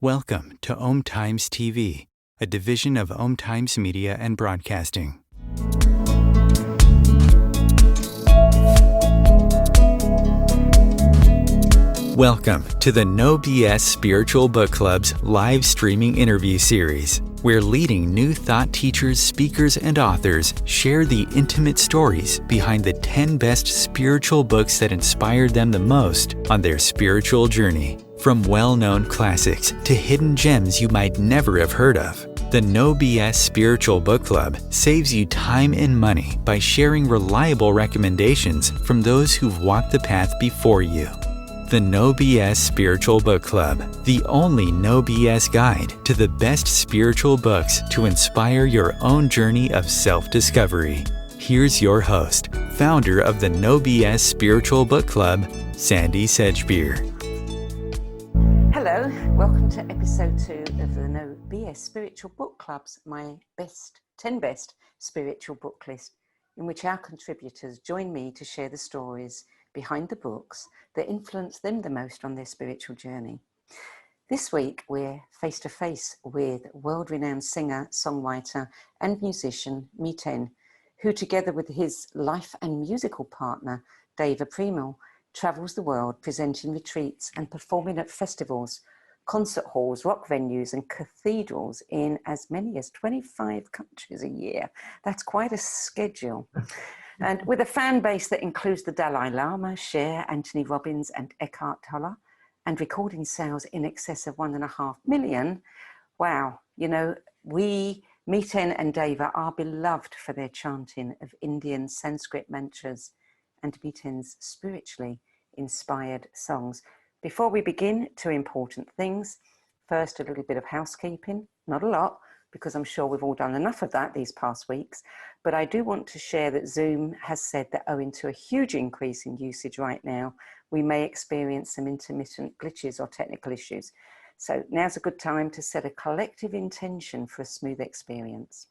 Welcome to Om Times TV, a division of Om Times Media and Broadcasting. Welcome to the No BS Spiritual Book Club's live streaming interview series, where leading new thought teachers, speakers, and authors share the intimate stories behind the 10 best spiritual books that inspired them the most on their spiritual journey. From well-known classics to hidden gems you might never have heard of, the No BS Spiritual Book Club saves you time and money by sharing reliable recommendations from those who've walked the path before you. The No BS Spiritual Book Club, the only no BS guide to the best spiritual books to inspire your own journey of self-discovery. Here's your host, founder of the No BS Spiritual Book Club, Sandie Sedgbeer. Hello, welcome to episode 2 of the No BS Spiritual Book Club's My 10 Best Spiritual Book List, in which our contributors join me to share the stories behind the books that influence them the most on their spiritual journey. This week, we're face to face with world-renowned singer, songwriter, and musician Miten, who together with his life and musical partner, Deva Premal, travels the world presenting retreats and performing at festivals, concert halls, rock venues, and cathedrals in as many as 25 countries a year. That's quite a schedule. And with a fan base that includes the Dalai Lama, Cher, Robbins and Eckhart Tolle, and recording sales in excess of 1.5 million, wow, we, Miten and Deva, are beloved for their chanting of Indian Sankrit mantras and Miten's spiritually inspired songs. Before we begin, 2 important things. First, a little bit of housekeeping, not a lot, because I'm sure we've all done enough of that these past weeks. But I do want to share that Zoom has said that owing to a huge increase in usage right now, we may experience some intermittent glitches or technical issues. So now's a good time to set a collective intention for a smooth experience.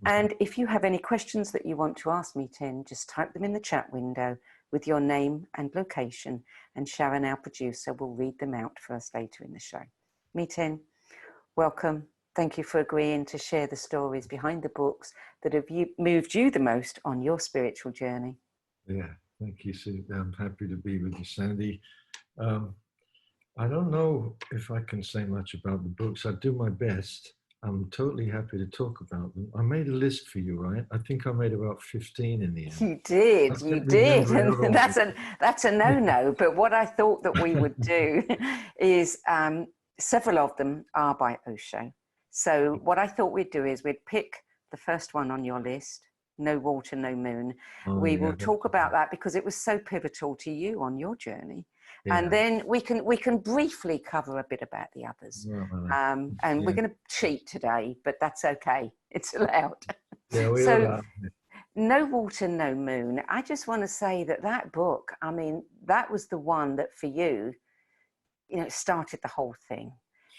And if you have any questions that you want to ask Miten, just type them in the chat window with your name and location, and Sharon, our producer, will read them out for us later in the show. Miten, welcome. Thank you for agreeing to share the stories behind the books that have moved you the most on your spiritual journey. Yeah, thank you, Sue. I'm happy to be with you, Sandie. I don't know if I can say much about the books. I do my best. I'm totally happy to talk about them. I made a list for you, right? I think I made about 15 in the end. You did. And that's a no-no. But what I thought that we would do is several of them are by Osho. So what I thought we'd do is we'd pick the first one on your list, No Water, No Moon. We will talk about that because it was so pivotal to you on your journey. Yeah. And then we can briefly cover a bit about the others. And we're going to cheat today, but that's okay. It's allowed. Yeah, we so, are. No Water, No Moon. I just want to say that book, I mean, that was the one that for you, started the whole thing.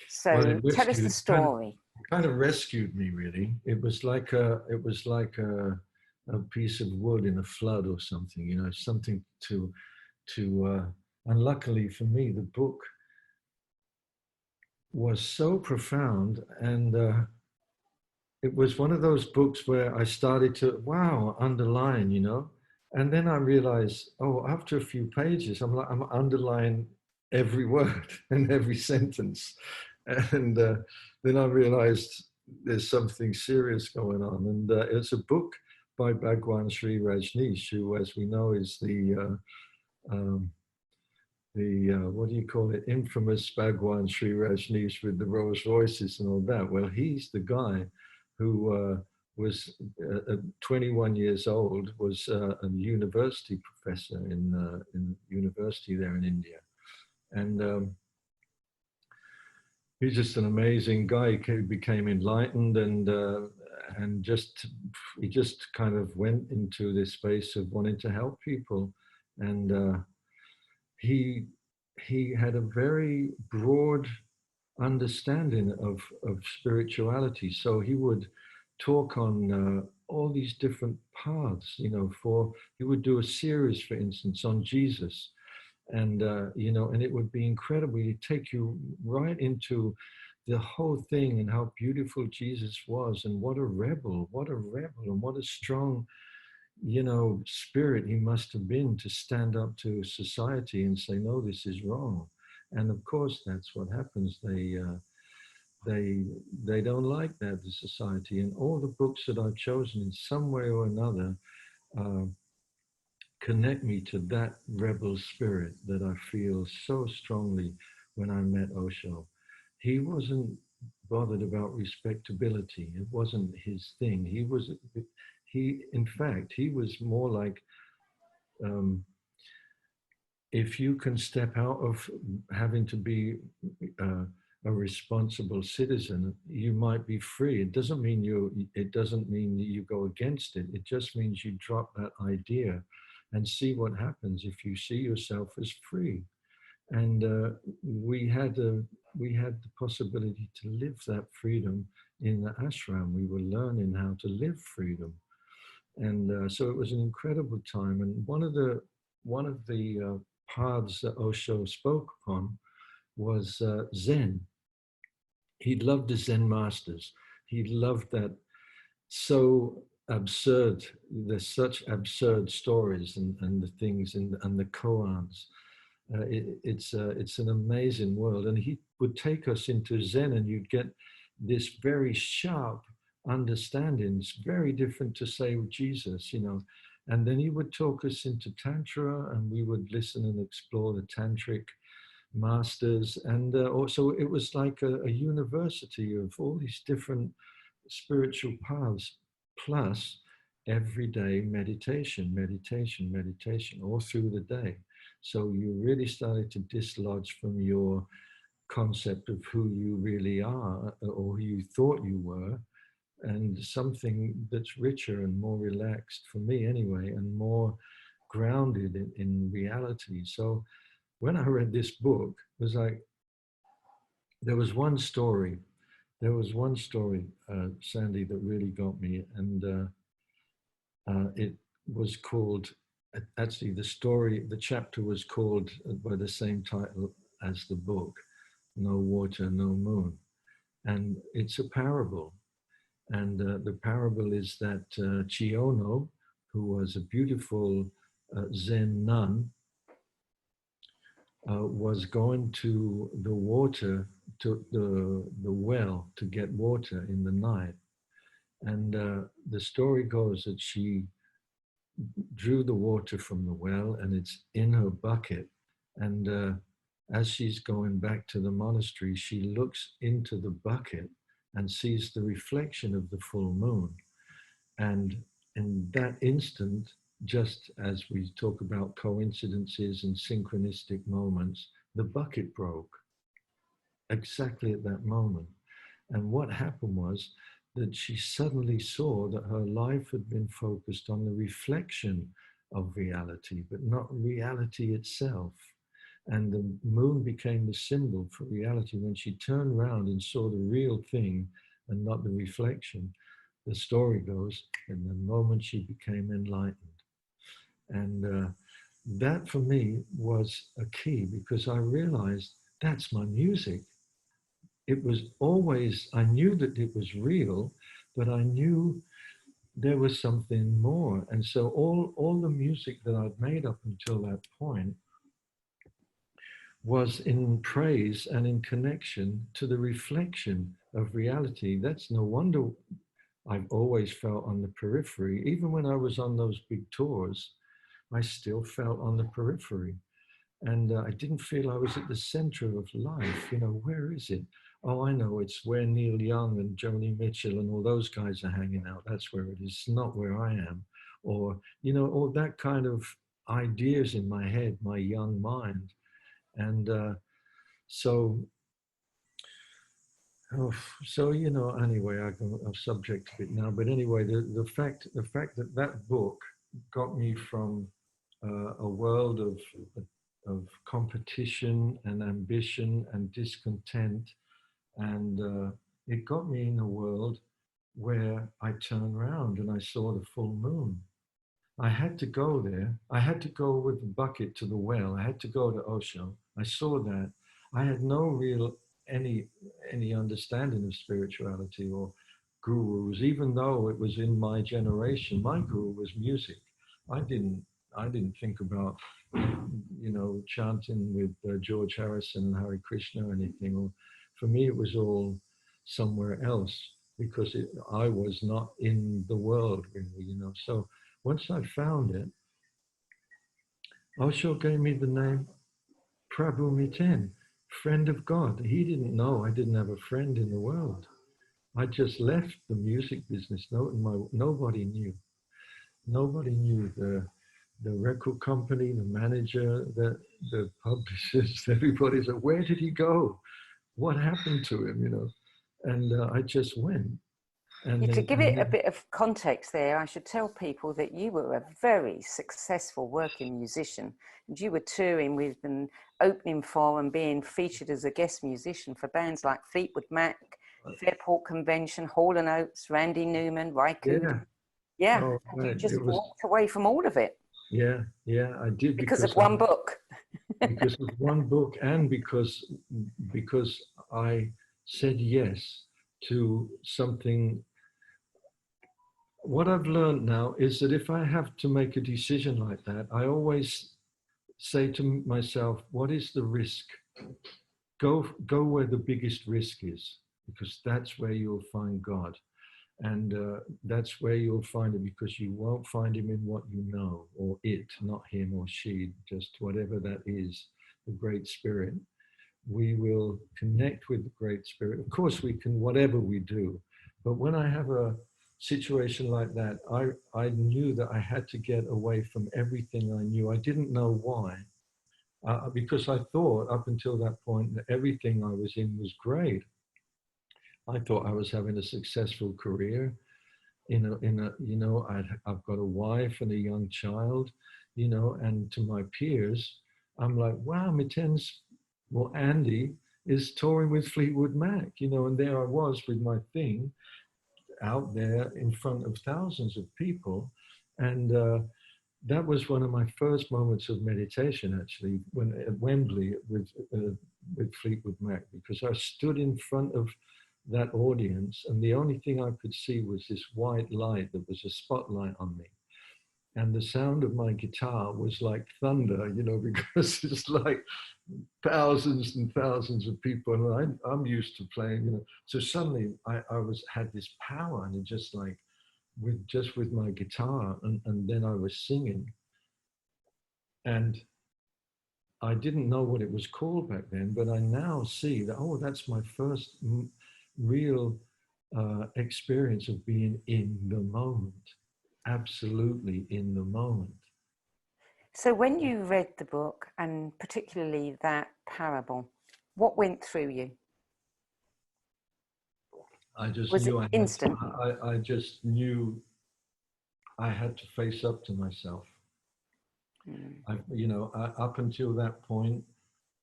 So tell us the story. It kind of rescued me, really. It was like a piece of wood in a flood or something, something to and luckily for me, the book was so profound, and it was one of those books where I started to, underline, and then I realized, after a few pages, I'm underlining every word and every sentence. And then I realized there's something serious going on. And it's a book by Bhagwan Sri Rajneesh, who, as we know, is the what do you call it? Infamous Bhagwan Sri Rajneesh with the Rolls Royces and all that. Well, he's the guy who was 21 years old, was a university professor in university there in India. And he's just an amazing guy. He became enlightened, and he just kind of went into this space of wanting to help people. And he had a very broad understanding of spirituality. So he would talk on all these different paths. He would do a series, for instance, on Jesus. And, you know, and it would be incredible. It'd take you right into the whole thing and how beautiful Jesus was, and what a rebel, and what a strong, you know, spirit he must have been to stand up to society and say, no, this is wrong. And of course, that's what happens. They don't like that, the society. And all the books that I've chosen in some way or another connect me to that rebel spirit that I feel so strongly when I met Osho. He wasn't bothered about respectability. It wasn't his thing. In fact, he was more like, if you can step out of having to be a responsible citizen, you might be free. It doesn't mean you go against it. It just means you drop that idea and see what happens if you see yourself as free. And we had the possibility to live that freedom in the ashram. We were learning how to live freedom, and so it was an incredible time. And one of the paths that Osho spoke upon was Zen. He loved the Zen masters. He loved that so absurd. There's such absurd stories and the things and the koans. It's an amazing world. And he would take us into Zen, and you'd get this very sharp understanding. It's very different to, say, Jesus, you know. And then he would talk us into Tantra, and we would listen and explore the Tantric masters. And also it was like a university of all these different spiritual paths, plus everyday meditation all through the day. So you really started to dislodge from your concept of who you really are, or who you thought you were, and something that's richer and more relaxed, for me anyway, and more grounded in reality. So when I read this book, it was like, there was one story, Sandie, that really got me. And it was called, actually the chapter was called by the same title as the book, No Water, No Moon. And it's a parable. And the parable is that Chiono, who was a beautiful Zen nun, was going to the water, to the well, to get water in the night. And the story goes that she drew the water from the well, and it's in her bucket. And as she's going back to the monastery, she looks into the bucket and sees the reflection of the full moon. And in that instant, just as we talk about coincidences and synchronistic moments, the bucket broke exactly at that moment. And what happened was that she suddenly saw that her life had been focused on the reflection of reality, but not reality itself. And the moon became the symbol for reality. When she turned around and saw the real thing and not the reflection, the story goes, in the moment she became enlightened. And that for me was a key, because I realized that's my music. It was always, I knew that it was real, but I knew there was something more. And so all the music that I'd made up until that point was in praise and in connection to the reflection of reality. That's no wonder I've always felt on the periphery. Even when I was on those big tours, I still felt on the periphery. And I didn't feel I was at the center of life. You know, where is it? Oh, I know, it's where Neil Young and Joni Mitchell and all those guys are hanging out. That's where it is, it's not where I am. Or, you know, all that kind of ideas in my head, my young mind. And so, you know, anyway, I'm subject to it now. But anyway, the fact that that book got me from a world of competition and ambition and discontent, and it got me in a world where I turned around and I saw the full moon. I had to go there. I had to go with the bucket to the well. I had to go to Osho. I saw that. I had no real any understanding of spirituality or gurus, even though it was in my generation. My guru was music. I didn't think about, chanting with George Harrison and Hare Krishna or anything. Or for me, it was all somewhere else because I was not in the world really, So once I found it, Osho gave me the name Prabhu Miten, friend of God. He didn't know I didn't have a friend in the world. I just left the music business. Nobody knew. Nobody knew the record company, the manager, the publishers, everybody said, where did he go? What happened to him, And I just went. And To give it a bit of context there, I should tell people that you were a very successful working musician, and you were touring with and opening for and being featured as a guest musician for bands like Fleetwood Mac, Fairport Convention, Hall & Oates, Randy Newman, Raikou. Yeah, Oh, and you just walked away from all of it. Yeah, I did. Because of one book. Because of one book, and because I said yes to something. What I've learned now is that if I have to make a decision like that, I always say to myself, what is the risk? Go where the biggest risk is, because that's where you'll find God. And that's where you'll find him, because you won't find him in what you know, or it, not him or she, just whatever that is, the Great Spirit. We will connect with the Great Spirit. Of course, we can, whatever we do. But when I have a situation like that, I knew that I had to get away from everything I knew. I didn't know why, because I thought up until that point that everything I was in was great. I thought I was having a successful career. I've got a wife and a young child, and to my peers, I'm like, wow, Andy is touring with Fleetwood Mac, and there I was with my thing out there in front of thousands of people. And that was one of my first moments of meditation, actually, when at Wembley with Fleetwood Mac, because I stood in front of that audience, and the only thing I could see was this white light that was a spotlight on me. And the sound of my guitar was like thunder, because it's like thousands and thousands of people, and I'm used to playing, So suddenly I had this power, and it just like with my guitar, and then I was singing, and I didn't know what it was called back then, but I now see that, that's my first real experience of being in the moment, absolutely in the moment. So when you read the book, and particularly that parable, what went through you? I just was knew it instant? I just knew I had to face up to myself. Up until that point,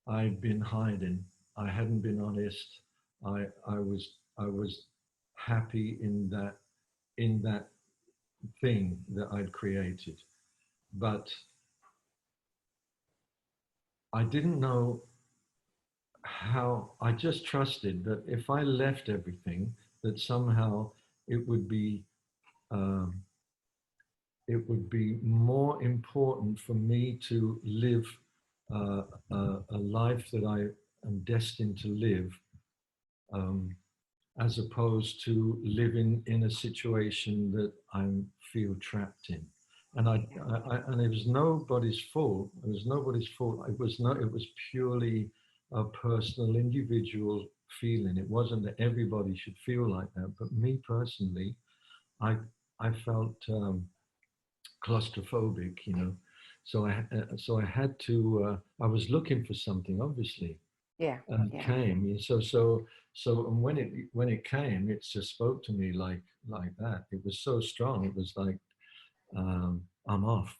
I'd been hiding. I hadn't been honest. I was happy in that thing that I'd created, but I didn't know how. I just trusted that if I left everything, that somehow it would be more important for me to live a life that I am destined to live, as opposed to living in a situation that I feel trapped in. And and it was nobody's fault. It was nobody's fault. It was purely a personal, individual feeling. It wasn't that everybody should feel like that, but me personally, I felt claustrophobic, So I had to. I was looking for something, obviously. And it came. So and when it came, it just spoke to me like that. It was so strong. It was like, I'm off.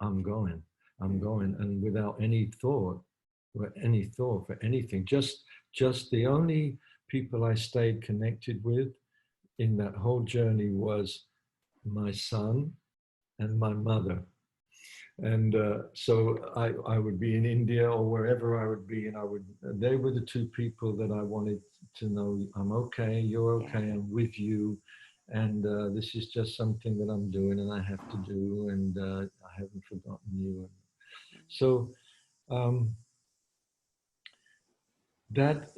I'm going, and without any thought for anything. Just the only people I stayed connected with in that whole journey was my son and my mother. And so I would be in India or wherever I would be, and they were the two people that I wanted to know, I'm okay, you're okay, I'm with you, and this is just something that I'm doing and I have to do, and I haven't forgotten you. So that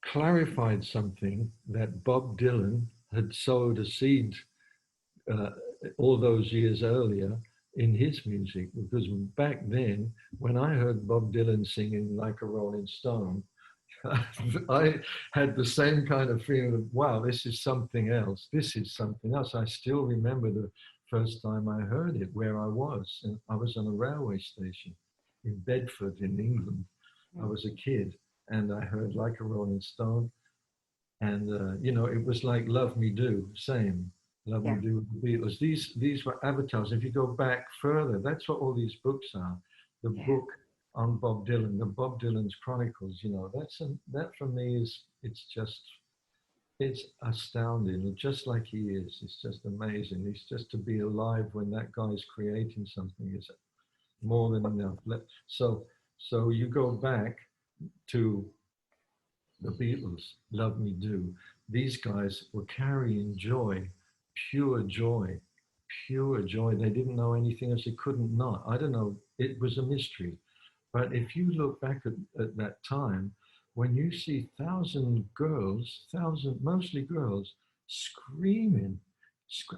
clarified something that Bob Dylan had sowed a seed all those years earlier in his music, because back then when I heard Bob Dylan singing Like a Rolling Stone, I had the same kind of feeling of, wow, this is something else. This is something else. I still remember the first time I heard it, where I was. And I was on a railway station in Bedford in England. I was a kid and I heard Like a Rolling Stone. And, you know, it was like Love Me Do, same. Love Me Do with the Beatles. These were avatars. If you go back further, that's what all these books are. The book on Bob Dylan, the Bob Dylan's Chronicles, you know, that for me is, it's astounding, just like he is. It's just amazing. It's just to be alive when that guy's creating something is more than enough. So you go back to the Beatles, Love Me Do. These guys were carrying joy, pure joy, pure joy. They didn't know anything else. They couldn't not. I don't know. It was a mystery. But if you look back at that time, when you see mostly girls, screaming,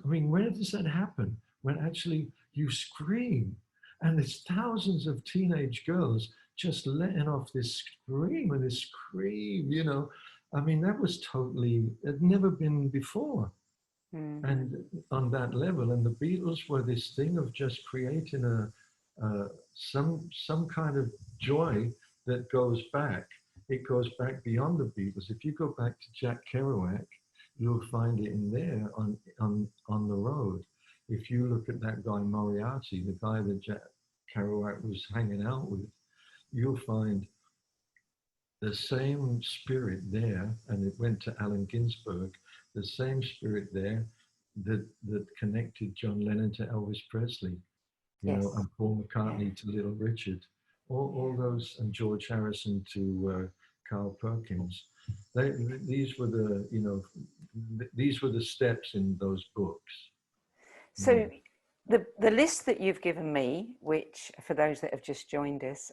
I mean, where does that happen? When actually you scream, and there's thousands of teenage girls just letting off this scream and this scream, you know. I mean, that was totally, it had never been before. And on that level, and the Beatles were this thing of just creating some kind of joy that goes back. It goes back beyond the Beatles. If you go back to Jack Kerouac, you'll find it in there on the road. If you look at that guy Moriarty, the guy that Jack Kerouac was hanging out with, you'll find the same spirit there, and it went to Allen Ginsberg, the same spirit there that connected John Lennon to Elvis Presley, you know, and Paul McCartney to Little Richard, all those, and George Harrison to Carl Perkins. These were the, you know, these were the steps in those books. So the list that you've given me, which for those that have just joined us,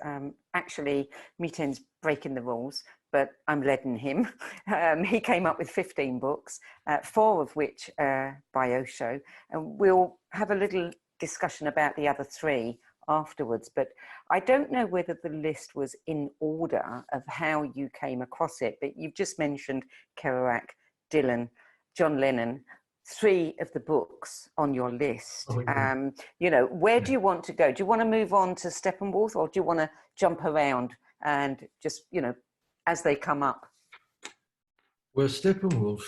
actually Miten's breaking the rules, but I'm letting him. He came up with 15 books, 4 of which are by Osho, and we'll have a little discussion about the other 3 afterwards. But I don't know whether the list was in order of how you came across it, but you've just mentioned Kerouac, Dylan, John Lennon, 3 of the books on your list. You know, where do you want to go? Do you want to move on to Steppenwolf, or do you want to jump around and just, you know, as they come up? Well, Steppenwolf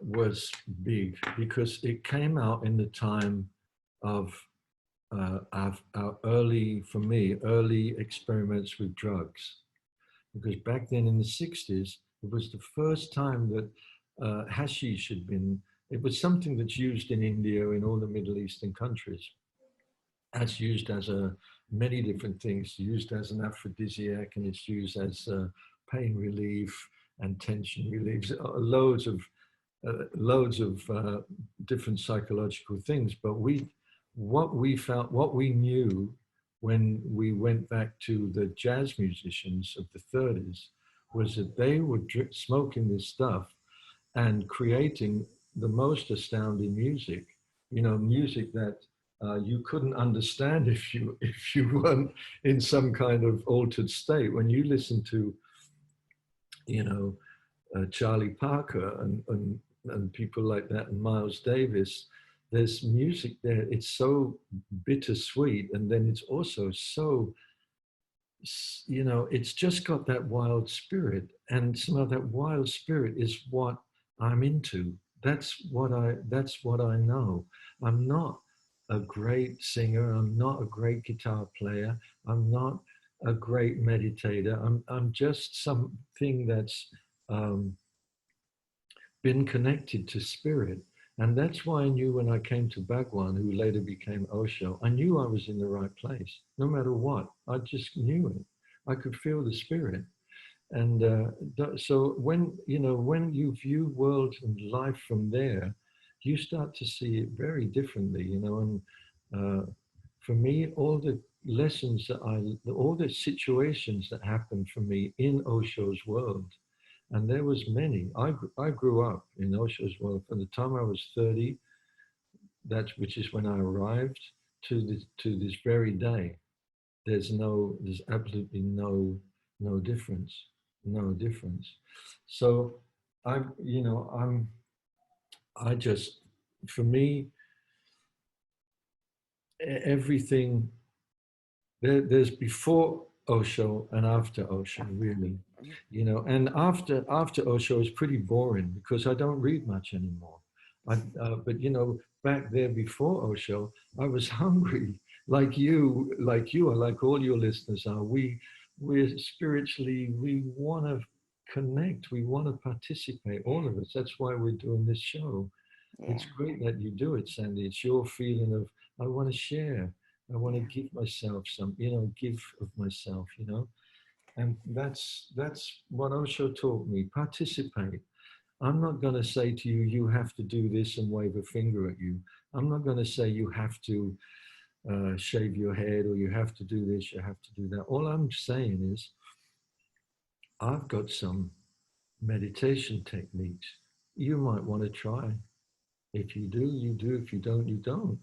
was big because it came out in the time of our early experiments with drugs. Because back then in the 60s, it was the first time that hashish had been, it was something that's used in India, in all the Middle Eastern countries. It's used as many different things, used as an aphrodisiac, and it's used as pain relief and tension relief, loads of different psychological things. But what we knew when we went back to the jazz musicians of the 30s was that they were smoking this stuff and creating the most astounding music, you know, music that you couldn't understand if you weren't in some kind of altered state. When you listen to, you know, Charlie Parker and people like that, and Miles Davis, there's music there. It's so bittersweet, and then it's also so, you know, it's just got that wild spirit, and some of that wild spirit is what I'm into. That's what I know. I'm not a great singer. I'm not a great guitar player. I'm not a great meditator. I'm just something that's been connected to spirit. And that's why I knew when I came to Bhagwan, who later became Osho, I knew I was in the right place, no matter what. I just knew it. I could feel the spirit. And so when, you know, when you view world and life from there, you start to see it very differently, you know. And for me, all the lessons that all the situations that happened for me in Osho's world, and there was many. I grew up in Osho's world from the time I was 30, which is when I arrived, to this very day. There's absolutely no difference, no difference. So I just, for me, everything, there's before Osho and after Osho, really, you know. And after Osho is pretty boring because I don't read much anymore. But you know, back there before Osho, I was hungry, like you, or like all your listeners are. We're spiritually, we want to connect, we want to participate, all of us. That's why we're doing this show. Yeah. It's great that you do it, Sandie. It's your feeling of, I want to share. I want to give myself some, you know, give of myself, you know. And that's what Osho taught me. Participate. I'm not going to say to you, you have to do this and wave a finger at you. I'm not going to say you have to shave your head or you have to do this, you have to do that. All I'm saying is, I've got some meditation techniques you might want to try. If you do, you do. If you don't, you don't.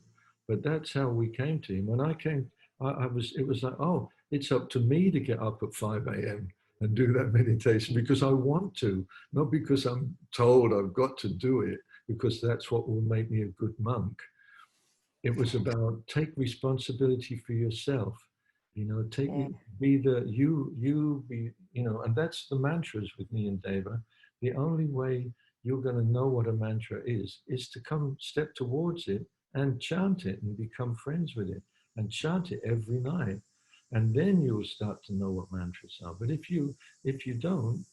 But that's how we came to him. When I came, it was like, oh, it's up to me to get up at 5 a.m. and do that meditation because I want to, not because I'm told I've got to do it, because that's what will make me a good monk. It was about take responsibility for yourself, you know, be, you know, and that's the mantras with me and Deva. The only way you're going to know what a mantra is to step towards it and chant it and become friends with it and chant it every night. And then you'll start to know what mantras are. But if you don't,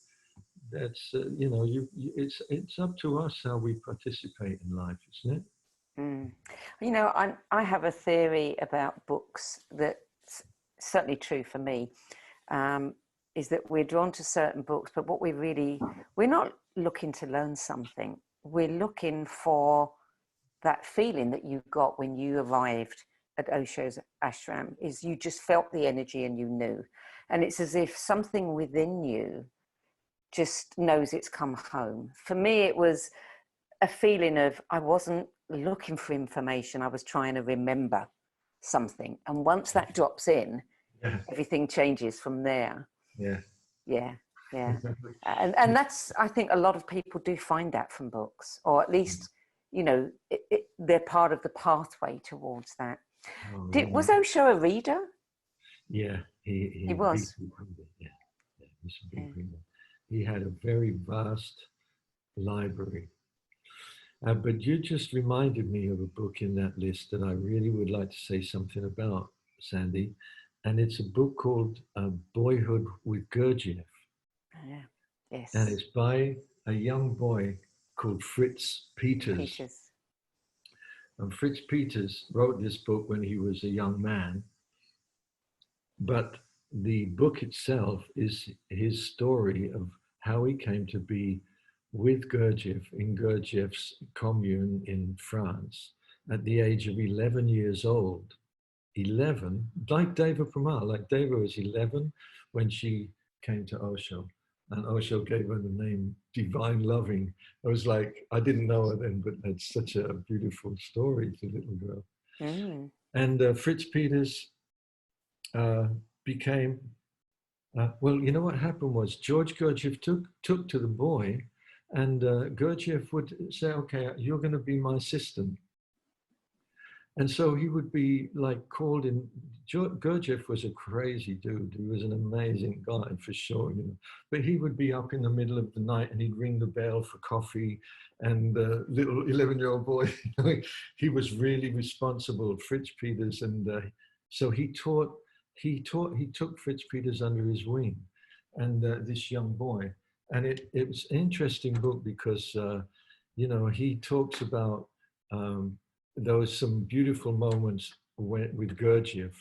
that's, you know, it's up to us how we participate in life, isn't it? Mm. You know, I have a theory about books that's certainly true for me, is that we're drawn to certain books, but what we're not looking to learn something. We're looking for that feeling that you got when you arrived at Osho's ashram, is you just felt the energy and you knew. And it's as if something within you just knows it's come home. For me, it was a feeling of, I wasn't looking for information, I was trying to remember something. And once that drops in, everything changes from there. Yeah. And that's, I think a lot of people do find that from books, or at least, you know, they're part of the pathway towards that. Was Osho a reader? Yeah, he was. Yeah, he's a big reader. He had a very vast library. But you just reminded me of a book in that list that I really would like to say something about, Sandie. And it's a book called Boyhood with Gurdjieff. Yes. And it's by a young boy called Fritz Peters. And Fritz Peters wrote this book when he was a young man. But the book itself is his story of how he came to be with Gurdjieff in Gurdjieff's commune in France at the age of 11 years old. 11, like Deva Premal, like Deva was 11 when she came to Osho, and Osho gave her the name Divine Loving. I was like, I didn't know her then, but that's such a beautiful story, the little girl. And Fritz Peters became, well, you know what happened was George Gurdjieff took to the boy, and Gurdjieff would say, okay, you're going to be my assistant. And so he would be like called in. Gurdjieff was a crazy dude. He was an amazing guy for sure, you know. But he would be up in the middle of the night and he'd ring the bell for coffee. And the little 11-year-old boy, he was really responsible, Fritz Peters. And so he took Fritz Peters under his wing, and this young boy. And it was an interesting book because you know, he talks about there was some beautiful moments with Gurdjieff,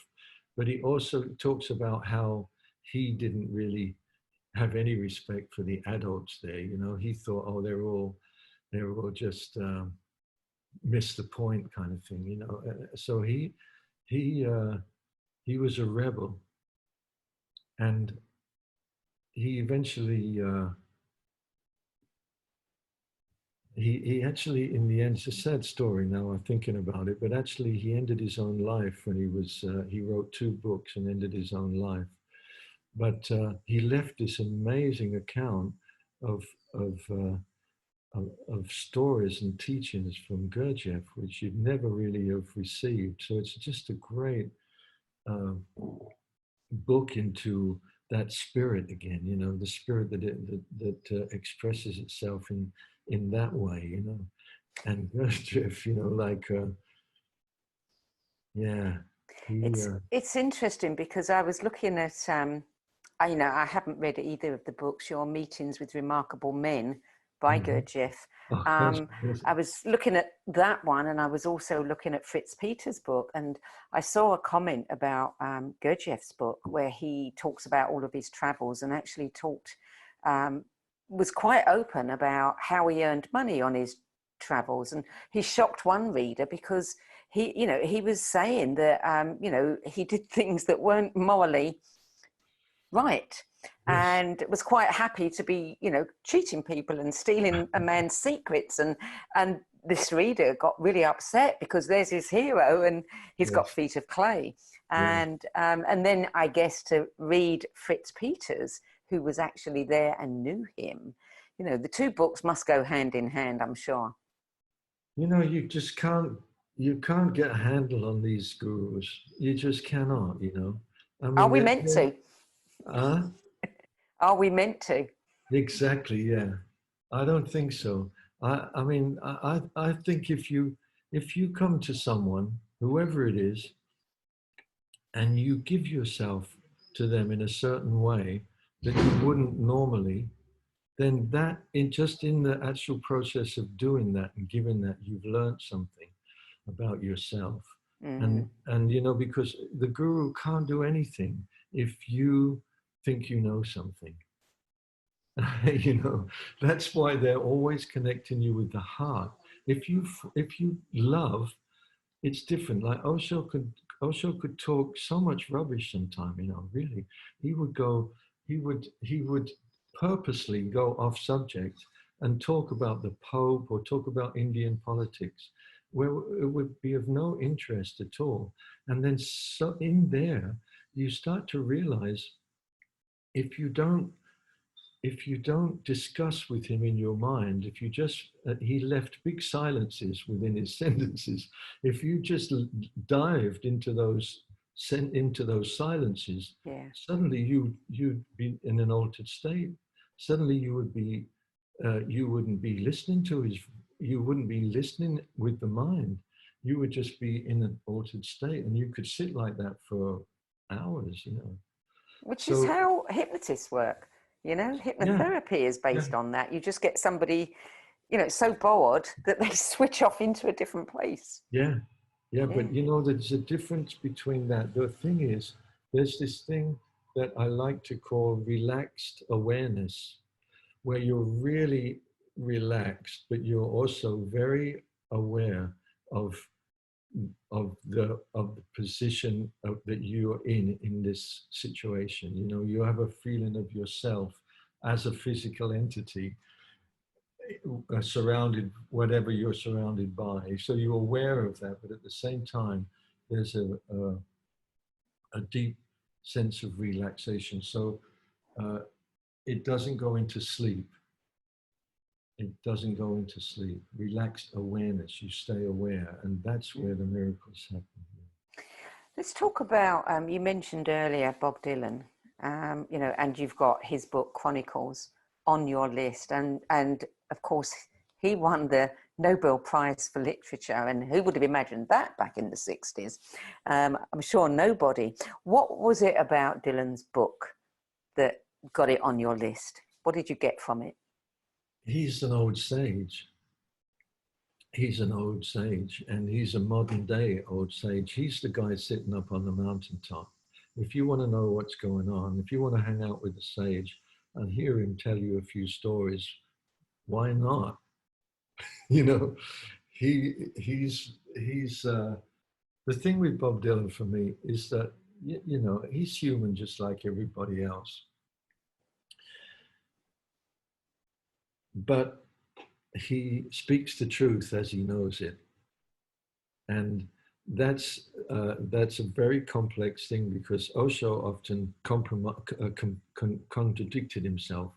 but he also talks about how he didn't really have any respect for the adults there. You know, he thought, oh, they're all just missed the point, kind of thing. You know, so he was a rebel, and he eventually he actually, in the end, it's a sad story now I'm thinking about it, but actually he ended his own life when he wrote 2 books and ended his own life. But he left this amazing account of of, uh, of stories and teachings from Gurdjieff, which you'd never really have received. So it's just a great uh, book into that spirit again. You know, the spirit that expresses itself in that way. You know, and Gurdjieff, you know, like yeah, it's interesting because I was looking at I haven't read either of the books, your Meetings with Remarkable Men by Gurdjieff. I was looking at that one, and I was also looking at Fritz Peter's book, and I saw a comment about Gurdjieff's book where he talks about all of his travels, and actually was quite open about how he earned money on his travels. And he shocked one reader because he was saying that he did things that weren't morally right. Yes. And was quite happy to be, cheating people and stealing a man's secrets. And this reader got really upset because there's his hero and he's got feet of clay. And then I guess to read Fritz Peters, who was actually there and knew him, the 2 books must go hand in hand, I'm sure. You know, you can't get a handle on these gurus. You just cannot, you know. I mean, are we meant to? Are we meant to? Exactly, yeah. I don't think so. I mean, I think if you come to someone, whoever it is, and you give yourself to them in a certain way that you wouldn't normally, then that in the actual process of doing that and giving that, you've learned something about yourself. And because the guru can't do anything if you think you know something. That's why they're always connecting you with the heart. If you love, it's different. Like Osho could talk so much rubbish sometime, really. He would purposely go off subject and talk about the Pope or talk about Indian politics, where it would be of no interest at all. And then so in there, you start to realize if you don't discuss with him in your mind, if you just, he left big silences within his sentences. If you just dived into those silences, suddenly you'd be in an altered state. Suddenly you would be, you wouldn't be listening to you wouldn't be listening with the mind. You would just be in an altered state, and you could sit like that for hours, Which is how hypnotists work. Hypnotherapy is based on that. You just get somebody, so bored that they switch off into a different place. Yeah. But there's a difference between that. The thing is, there's this thing that I like to call relaxed awareness, where you're really relaxed, but you're also very aware of the position that you're in this situation. You have a feeling of yourself as a physical entity surrounded, whatever you're surrounded by. So you're aware of that, but at the same time, there's a deep sense of relaxation. So it doesn't go into sleep. It doesn't go into sleep. Relaxed awareness, you stay aware, and that's where the miracles happen. Let's talk about, you mentioned earlier Bob Dylan, and you've got his book Chronicles on your list, and of course he won the Nobel Prize for Literature, and who would have imagined that back in the 60s? I'm sure nobody. What was it about Dylan's book that got it on your list? What did you get from it? He's an old sage. he's an old sage, and he's a modern day old sage. He's the guy sitting up on the mountaintop. If you want to know what's going on, if you want to hang out with a sage and hear him tell you a few stories, why not? You know, he's the thing with Bob Dylan for me is that, you know, he's human just like everybody else. But he speaks the truth as he knows it. And that's a very complex thing, because Osho often contradicted himself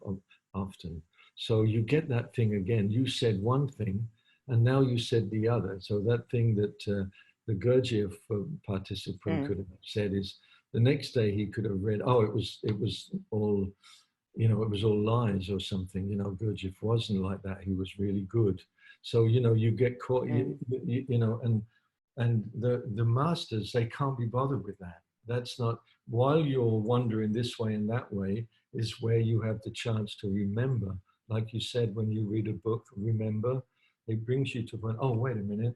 often. So you get that thing again. You said one thing, and now you said the other. So that thing that the Gurdjieff participant could have said is, the next day he could have read, oh, it was all, you know, it was all lies or something. You know, Gurdjieff wasn't like that. He was really good. So, you know, you get caught, you know, and the masters, they can't be bothered with that. That's not, while you're wandering this way and that way, is where you have the chance to remember. Like you said, when you read a book, remember, it brings you to point, oh, wait a minute.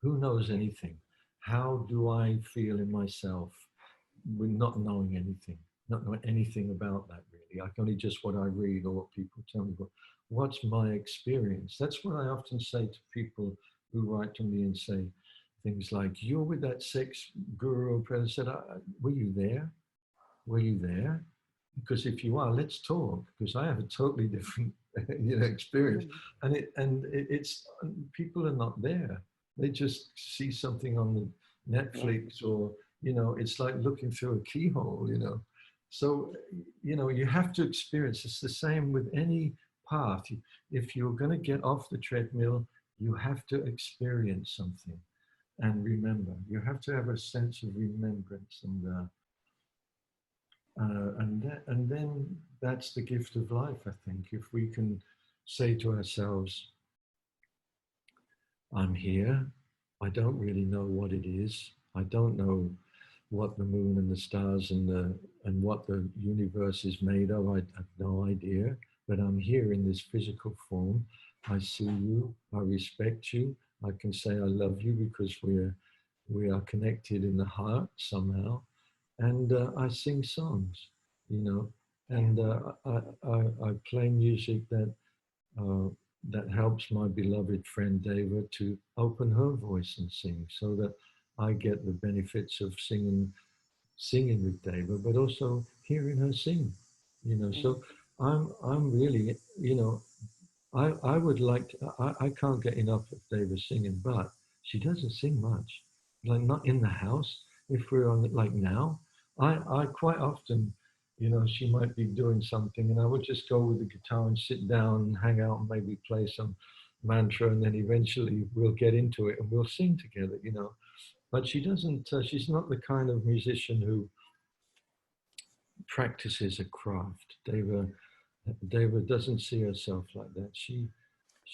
Who knows anything? How do I feel in myself with not knowing anything, not knowing anything about that really? I can only just what I read or what people tell me, but what's my experience? That's what I often say to people who write to me and say things like, you're with that sex guru or president. I said, were you there? Were you there? Because if you are, let's talk, because I have a totally different you know, experience. And it's people are not there. They just see something on the Netflix, or, you know, it's like looking through a keyhole, you know. So, you know, you have to experience. It's the same with any path. If you're going to get off the treadmill, you have to experience something and remember. You have to have a sense of remembrance, and then that's the gift of life, I think. If we can say to ourselves, I'm here, I don't really know what it is. I don't know what the moon and the stars and what the universe is made of. I have no idea, but I'm here in this physical form. I see you, I respect you. I can say I love you because we are connected in the heart somehow. And I sing songs, you know, and I play music that helps my beloved friend Deva to open her voice and sing, so that I get the benefits of singing with Deva, but also hearing her sing, you know. So I'm really, you know, I would like to, I can't get enough of Deva singing, but she doesn't sing much, like not in the house. If we're on, like now, I quite often, you know, she might be doing something and I would just go with the guitar and sit down and hang out and maybe play some mantra, and then eventually we'll get into it and we'll sing together, you know. But she doesn't, she's not the kind of musician who practices a craft. Deva doesn't see herself like that. She,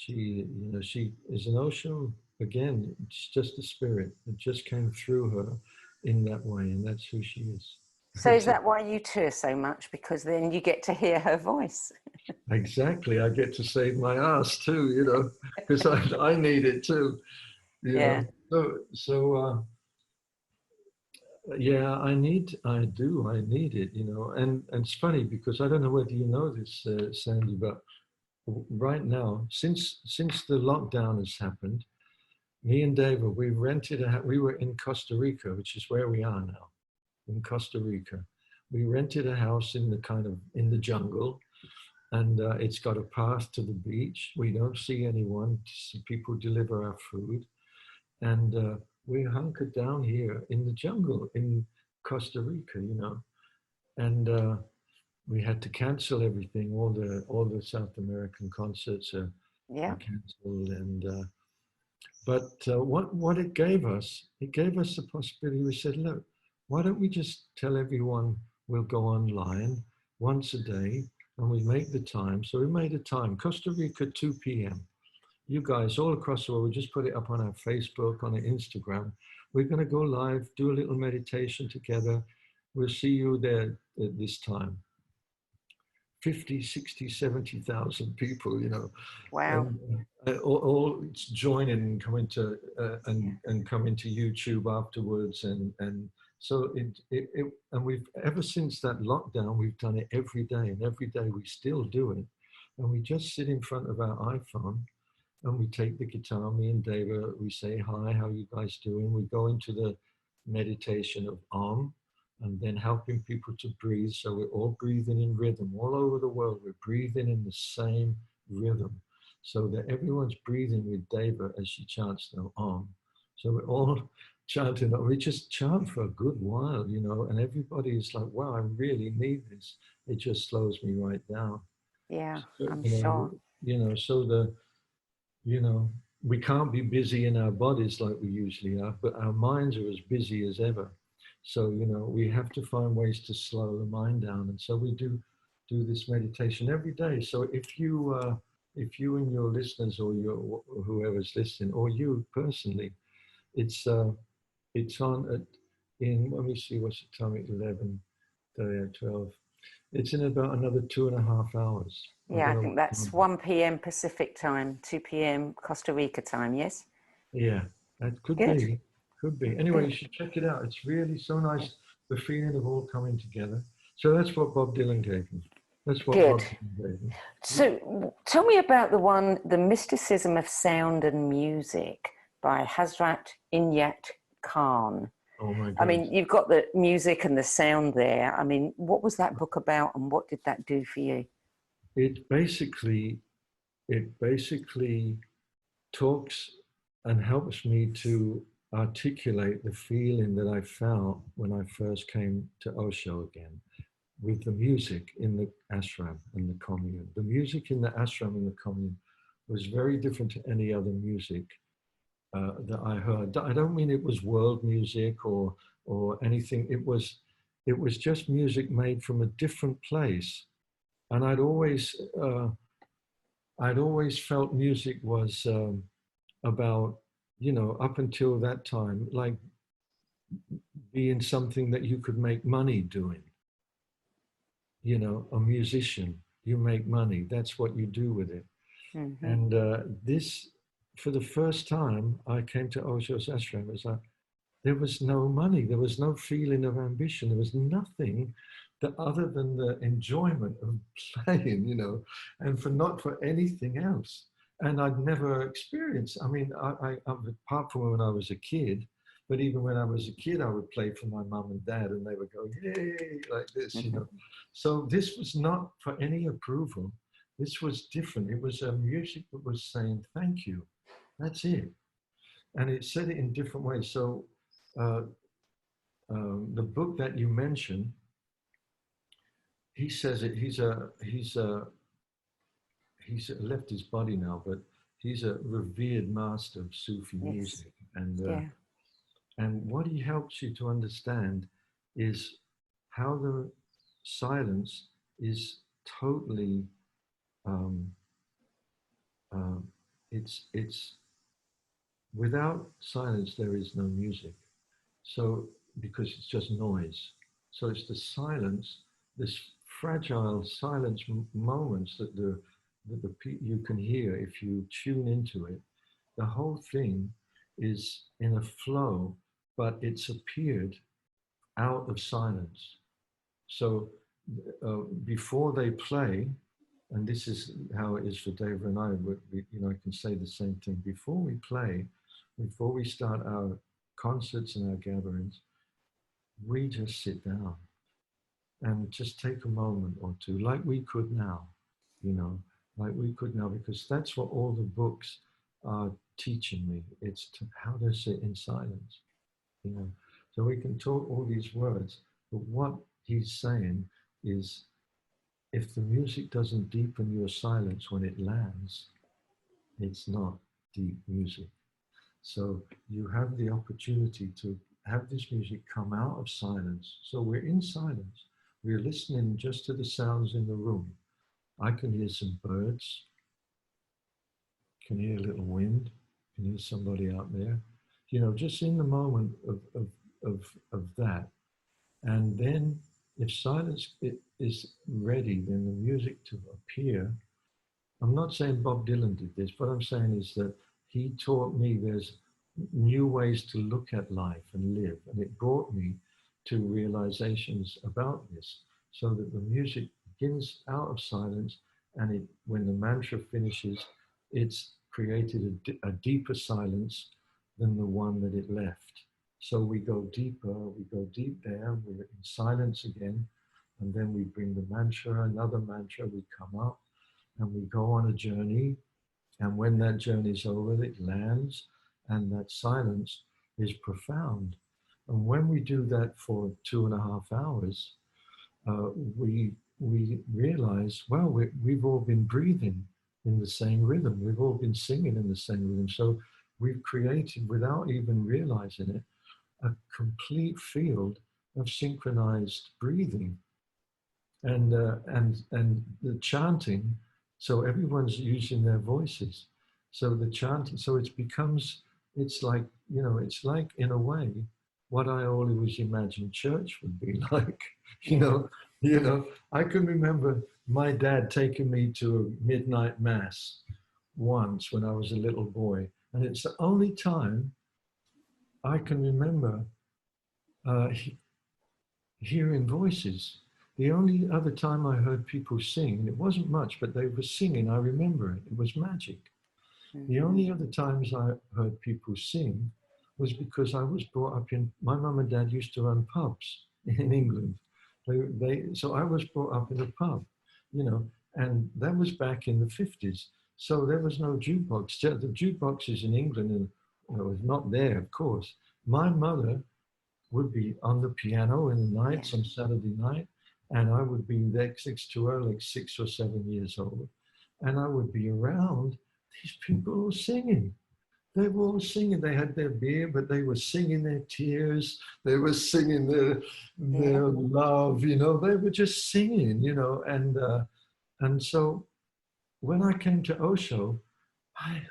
you know, she is an Osho, again, it's just a spirit. It just came through her in that way, and that's who she is. So is that why you tour so much? Because then you get to hear her voice. Exactly. I get to save my ass too, you know, because I need it too. You know? So yeah, I need it, you know. And it's funny because I don't know whether you know this, Sandie, but right now, since the lockdown has happened, me and Deva, we rented we were in Costa Rica, which is where we are now, in Costa Rica. We rented a house in the jungle, and it's got a path to the beach. We don't see anyone. People deliver our food, and we hunkered down here in the jungle in Costa Rica, you know, and we had to cancel everything. All the South American concerts are cancelled, and but what it gave us the possibility. We said, look, why don't we just tell everyone we'll go online once a day, and we make the time. So we made a time, Costa Rica, 2 p.m. You guys all across the world, we just put it up on our Facebook, on our Instagram. We're going to go live, do a little meditation together. We'll see you there at this time. 50, 60, 70,000 people, you know, Wow. and all join in and come into Yeah. and come into YouTube afterwards, and so and we've ever since that lockdown we've done it every day, and every day we still do it, and we just sit in front of our iPhone and we take the guitar, me and Deva, we say hi, how you guys doing? We go into the meditation of Om, and then helping people to breathe. So we're all breathing in rhythm all over the world. We're breathing in the same rhythm, so that everyone's breathing with Deva as she chants the Om. So we're all chanting. We just chant for a good while, you know, and everybody is like, wow, I really need this. It just slows me right down. Yeah, So, I'm sure. so you know, we can't be busy in our bodies like we usually are, but our minds are as busy as ever. So, you know, we have to find ways to slow the mind down. And so we do this meditation every day. So if you and your listeners, or whoever's listening, or you personally, it's on let me see, what's the time, 11, 12. It's in about another 2.5 hours. Yeah, I think that's 1 p.m. Pacific time, 2 p.m. Costa Rica time, yes? Yeah, that could Good. be. Could be. Anyway, you Good. should check it out. It's really so nice, the feeling of all coming together. So that's what Bob Dylan gave me. That's what Good. Bob Dylan gave me. So tell me about The Mysticism of Sound and Music by Hazrat Inayat Khan. Oh my I God. mean, you've got the music and the sound there. I mean, what was that book about, and what did that do for you? It basically talks and helps me to articulate the feeling that I felt when I first came to Osho again, with the music in the ashram and the commune. The music in the ashram and the commune was very different to any other music that I heard. I don't mean it was world music or anything. It was just music made from a different place, and I'd always felt music was about, you know, up until that time, like being something that you could make money doing. You know, a musician, you make money. That's what you do with it. Mm-hmm. And this, for the first time, I came to Osho's ashram. It was like, there was no money. There was no feeling of ambition. There was nothing that other than the enjoyment of playing, you know, and not for anything else. And I'd never experienced, I mean, I apart from when I was a kid, but even when I was a kid, I would play for my mum and dad, and they would go, yay, like this, you know. So this was not for any approval. This was different. It was a music that was saying, thank you. That's it. And it said it in different ways. So the book that you mentioned, he says it, he's left his body now, but he's a revered master of Sufi music. And and what he helps you to understand is how the silence is totally, it's without silence, there is no music. So, because it's just noise. So it's the silence, this fragile silence moments that you can hear if you tune into it. The whole thing is in a flow, but it's appeared out of silence. So before they play, and this is how it is for Deva and I, you know, I can say the same thing. Before we play, before we start our concerts and our gatherings, we just sit down and just take a moment or two, like we could now, you know, like we could now, because that's what all the books are teaching me. It's how to sit in silence, you know. So we can talk all these words, but what he's saying is, if the music doesn't deepen your silence when it lands, it's not deep music. So you have the opportunity to have this music come out of silence. So we're in silence. We're listening just to the sounds in the room. I can hear some birds, can hear a little wind, can hear somebody out there, you know, just in the moment of that. And then if silence is ready, then the music to appear. I'm not saying Bob Dylan did this. What I'm saying is that he taught me there's new ways to look at life and live. And it brought me to realizations about this, so that the music begins out of silence, and when the mantra finishes, it's created a deeper silence than the one that it left. So we go deeper, we go deep there, we're in silence again, and then we bring the mantra, another mantra, we come up, and we go on a journey. And when that journey is over, it lands, and that silence is profound. And when we do that for 2.5 hours, we realize, well, we've all been breathing in the same rhythm. We've all been singing in the same rhythm. So we've created, without even realizing it, a complete field of synchronized breathing. And the chanting, so everyone's using their voices. So the chanting, so it's like, it's like, in a way, what I always imagined church would be like. I can remember my dad taking me to a midnight mass once when I was a little boy. And it's the only time I can remember hearing voices. The only other time I heard people sing, and it wasn't much, but they were singing, I remember it. It was magic. Mm-hmm. The only other times I heard people sing was because I was brought up my mum and dad used to run pubs in England. So I was brought up in a pub, and that was back in the 50s. So there was no jukebox. The jukeboxes in England, and it was not there, of course. My mother would be on the piano in the nights on Saturday night, and I would be next to her, like 6 or 7 years old, and I would be around these people all singing. They were all singing. They had their beer, but they were singing their tears. They were singing their love. They were just singing. And so when I came to Osho, I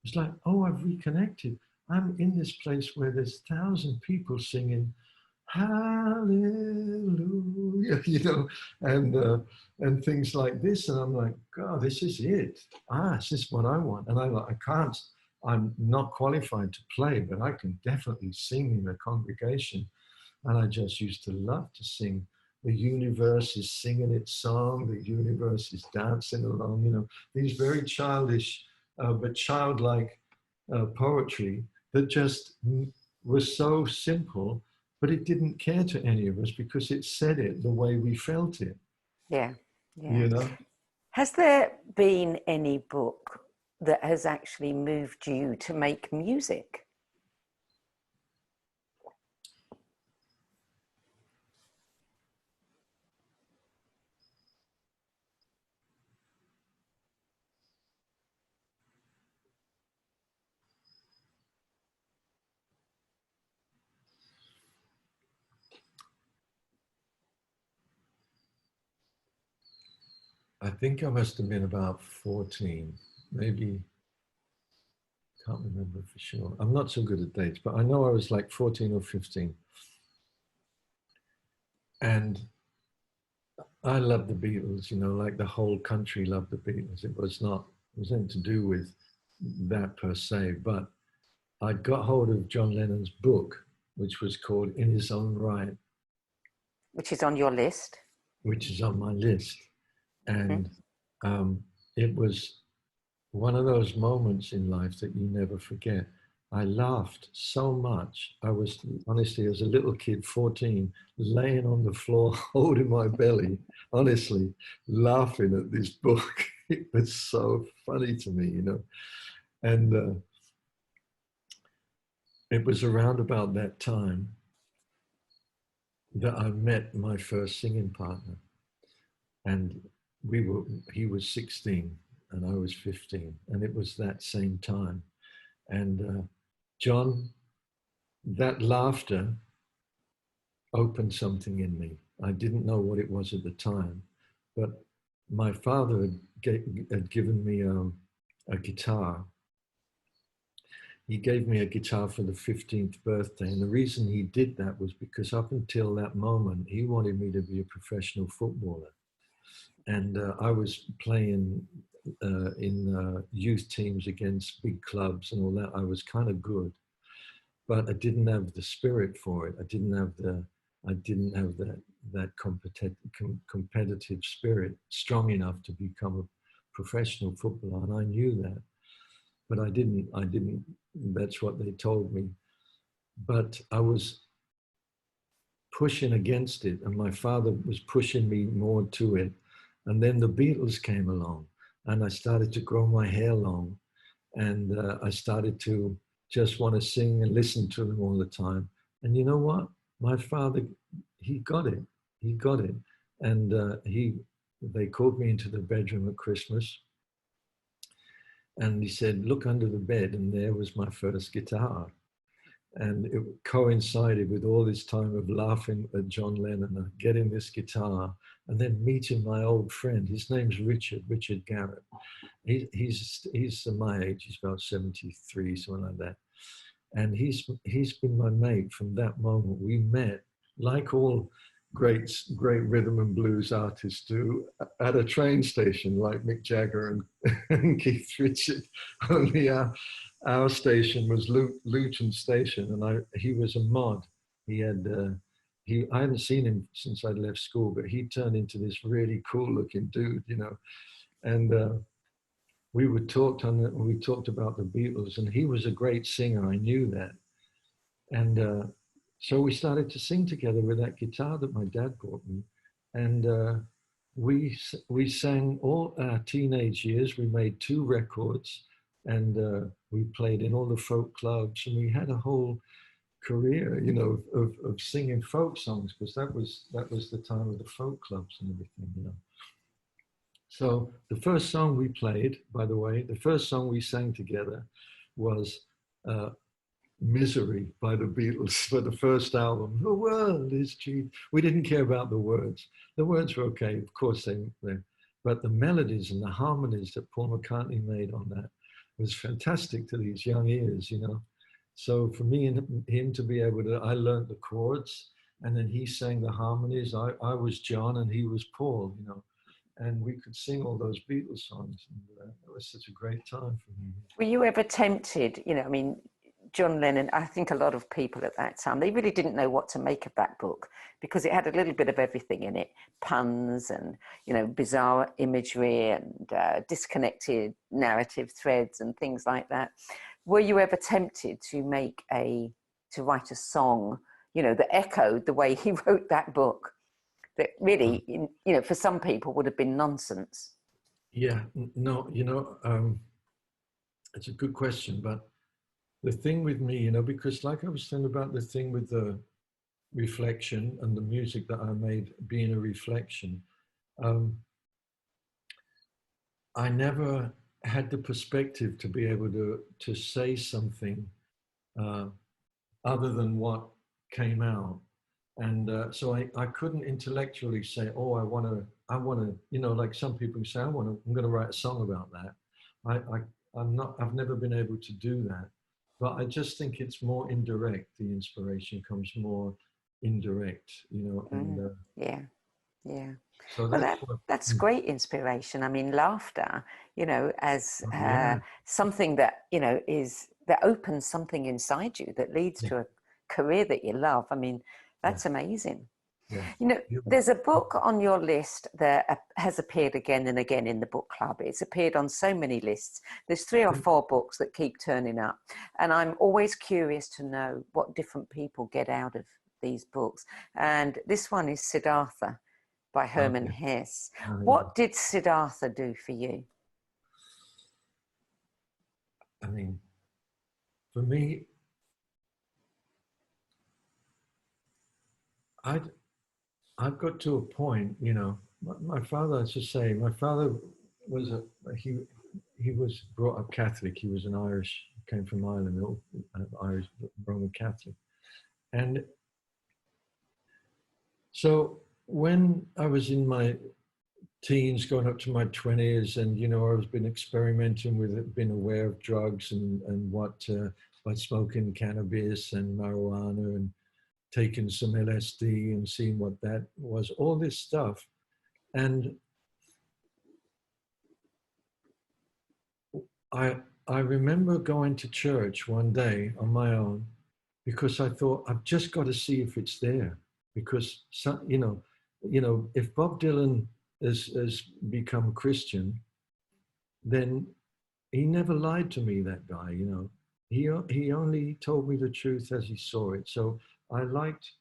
was like, oh, I've reconnected. I'm in this place where there's 1,000 people singing hallelujah, and things like this. And I'm like, God, this is it. This is what I want. And I'm not qualified to play, but I can definitely sing in a congregation. And I just used to love to sing. The universe is singing its song. The universe is dancing along, these very childish, but childlike poetry that just was so simple, but it didn't care to any of us because it said it the way we felt it. Yeah. Has there been any book that has actually moved you to make music? I think I must have been about 14, maybe, can't remember for sure. I'm not so good at dates, but I know I was like 14 or 15. And I loved the Beatles, like the whole country loved the Beatles. It was nothing to do with that per se, but I got hold of John Lennon's book, which was called In His Own Right. Which is on your list? Which is on my list. And it was one of those moments in life that you never forget. I laughed so much. I was, honestly, as a little kid, 14, laying on the floor, holding my belly, honestly, laughing at this book. It was so funny to me, And it was around about that time that I met my first singing partner. And he was 16 and I was 15, and it was that same time. And John, that laughter opened something in me. I didn't know what it was at the time, but my father had given me a guitar, he gave me a guitar for the 15th birthday. And the reason he did that was because up until that moment, he wanted me to be a professional footballer. And I was playing in youth teams against big clubs and all that. I was kind of good, but I didn't have the spirit for it. I didn't have that competitive spirit strong enough to become a professional footballer. And I knew that, but I didn't, that's what they told me. But I was pushing against it, and my father was pushing me more to it. And then the Beatles came along, and I started to grow my hair long, and I started to just want to sing and listen to them all the time. And you know what? My father, he got it. He got it. And they called me into the bedroom at Christmas, and he said, look under the bed, and there was my first guitar. And it coincided with all this time of laughing at John Lennon and getting this guitar, and then meeting my old friend. His name's Richard Garrett. He's my age. He's about 73, something like that. And he's been my mate from that moment. We met, like all great rhythm and blues artists do, at a train station, like Mick Jagger and Keith Richards. Only our station was Luton Station, and he was a mod. I hadn't seen him since I'd left school, but he turned into this really cool looking dude, you know. And we talked about the Beatles, and he was a great singer. I knew that. And so we started to sing together with that guitar that my dad bought me. And we sang all our teenage years. We made 2 records, and we played in all the folk clubs, and we had a whole career, you know, of singing folk songs, because that was the time of the folk clubs and everything, you know. So the first song we played, by the way, the first song we sang together was Misery by the Beatles for the first album. The world is cheap. We didn't care about the words. The words were okay, of course but the melodies and the harmonies that Paul McCartney made on that was fantastic to these young ears, you know. So for me and him to be able to, I learned the chords, and then he sang the harmonies. I was John and he was Paul, you know, and we could sing all those Beatles songs. And it was such a great time for me. Were you ever tempted, you know, I mean, John Lennon, I think a lot of people at that time, they really didn't know what to make of that book, because it had a little bit of everything in it, puns and, you know, bizarre imagery and disconnected narrative threads and things like that. Were you ever tempted to write a song, you know, that echoed the way he wrote that book, that really, you know, for some people would have been nonsense? Yeah, no, you know, it's a good question, but the thing with me, you know, because like I was saying about the thing with the reflection and the music that I made being a reflection, I never had the perspective to be able to say something other than what came out. And so I couldn't intellectually say, oh, I want to, you know, like some people say, I'm going to write a song about that. I've never been able to do that. But I just think it's more indirect. The inspiration comes more indirect, you know. And yeah. So that's great inspiration. I mean, laughter, you know, as something that, you know, that opens something inside you that leads to a career that you love. I mean, that's amazing. Yeah. You know, there's a book on your list that has appeared again and again in the book club. It's appeared on so many lists. There's 3 or 4 books that keep turning up. And I'm always curious to know what different people get out of these books. And this one is Siddhartha by Hermann Hesse. What did Siddhartha do for you? I mean, for me, I've got to a point, you know, my father, I should say, my father was he was brought up Catholic. He was an Irish, came from Ireland, Irish Roman Catholic. And so when I was in my teens, going up to my 20s, and, you know, I was been experimenting with it, been aware of drugs and what by smoking cannabis and marijuana and taking some LSD and seeing what that was, all this stuff. And I remember going to church one day on my own because I thought, I've just got to see if it's there. Because, you know, if Bob Dylan has become Christian, then he never lied to me, that guy, you know. He only told me the truth as he saw it. So I liked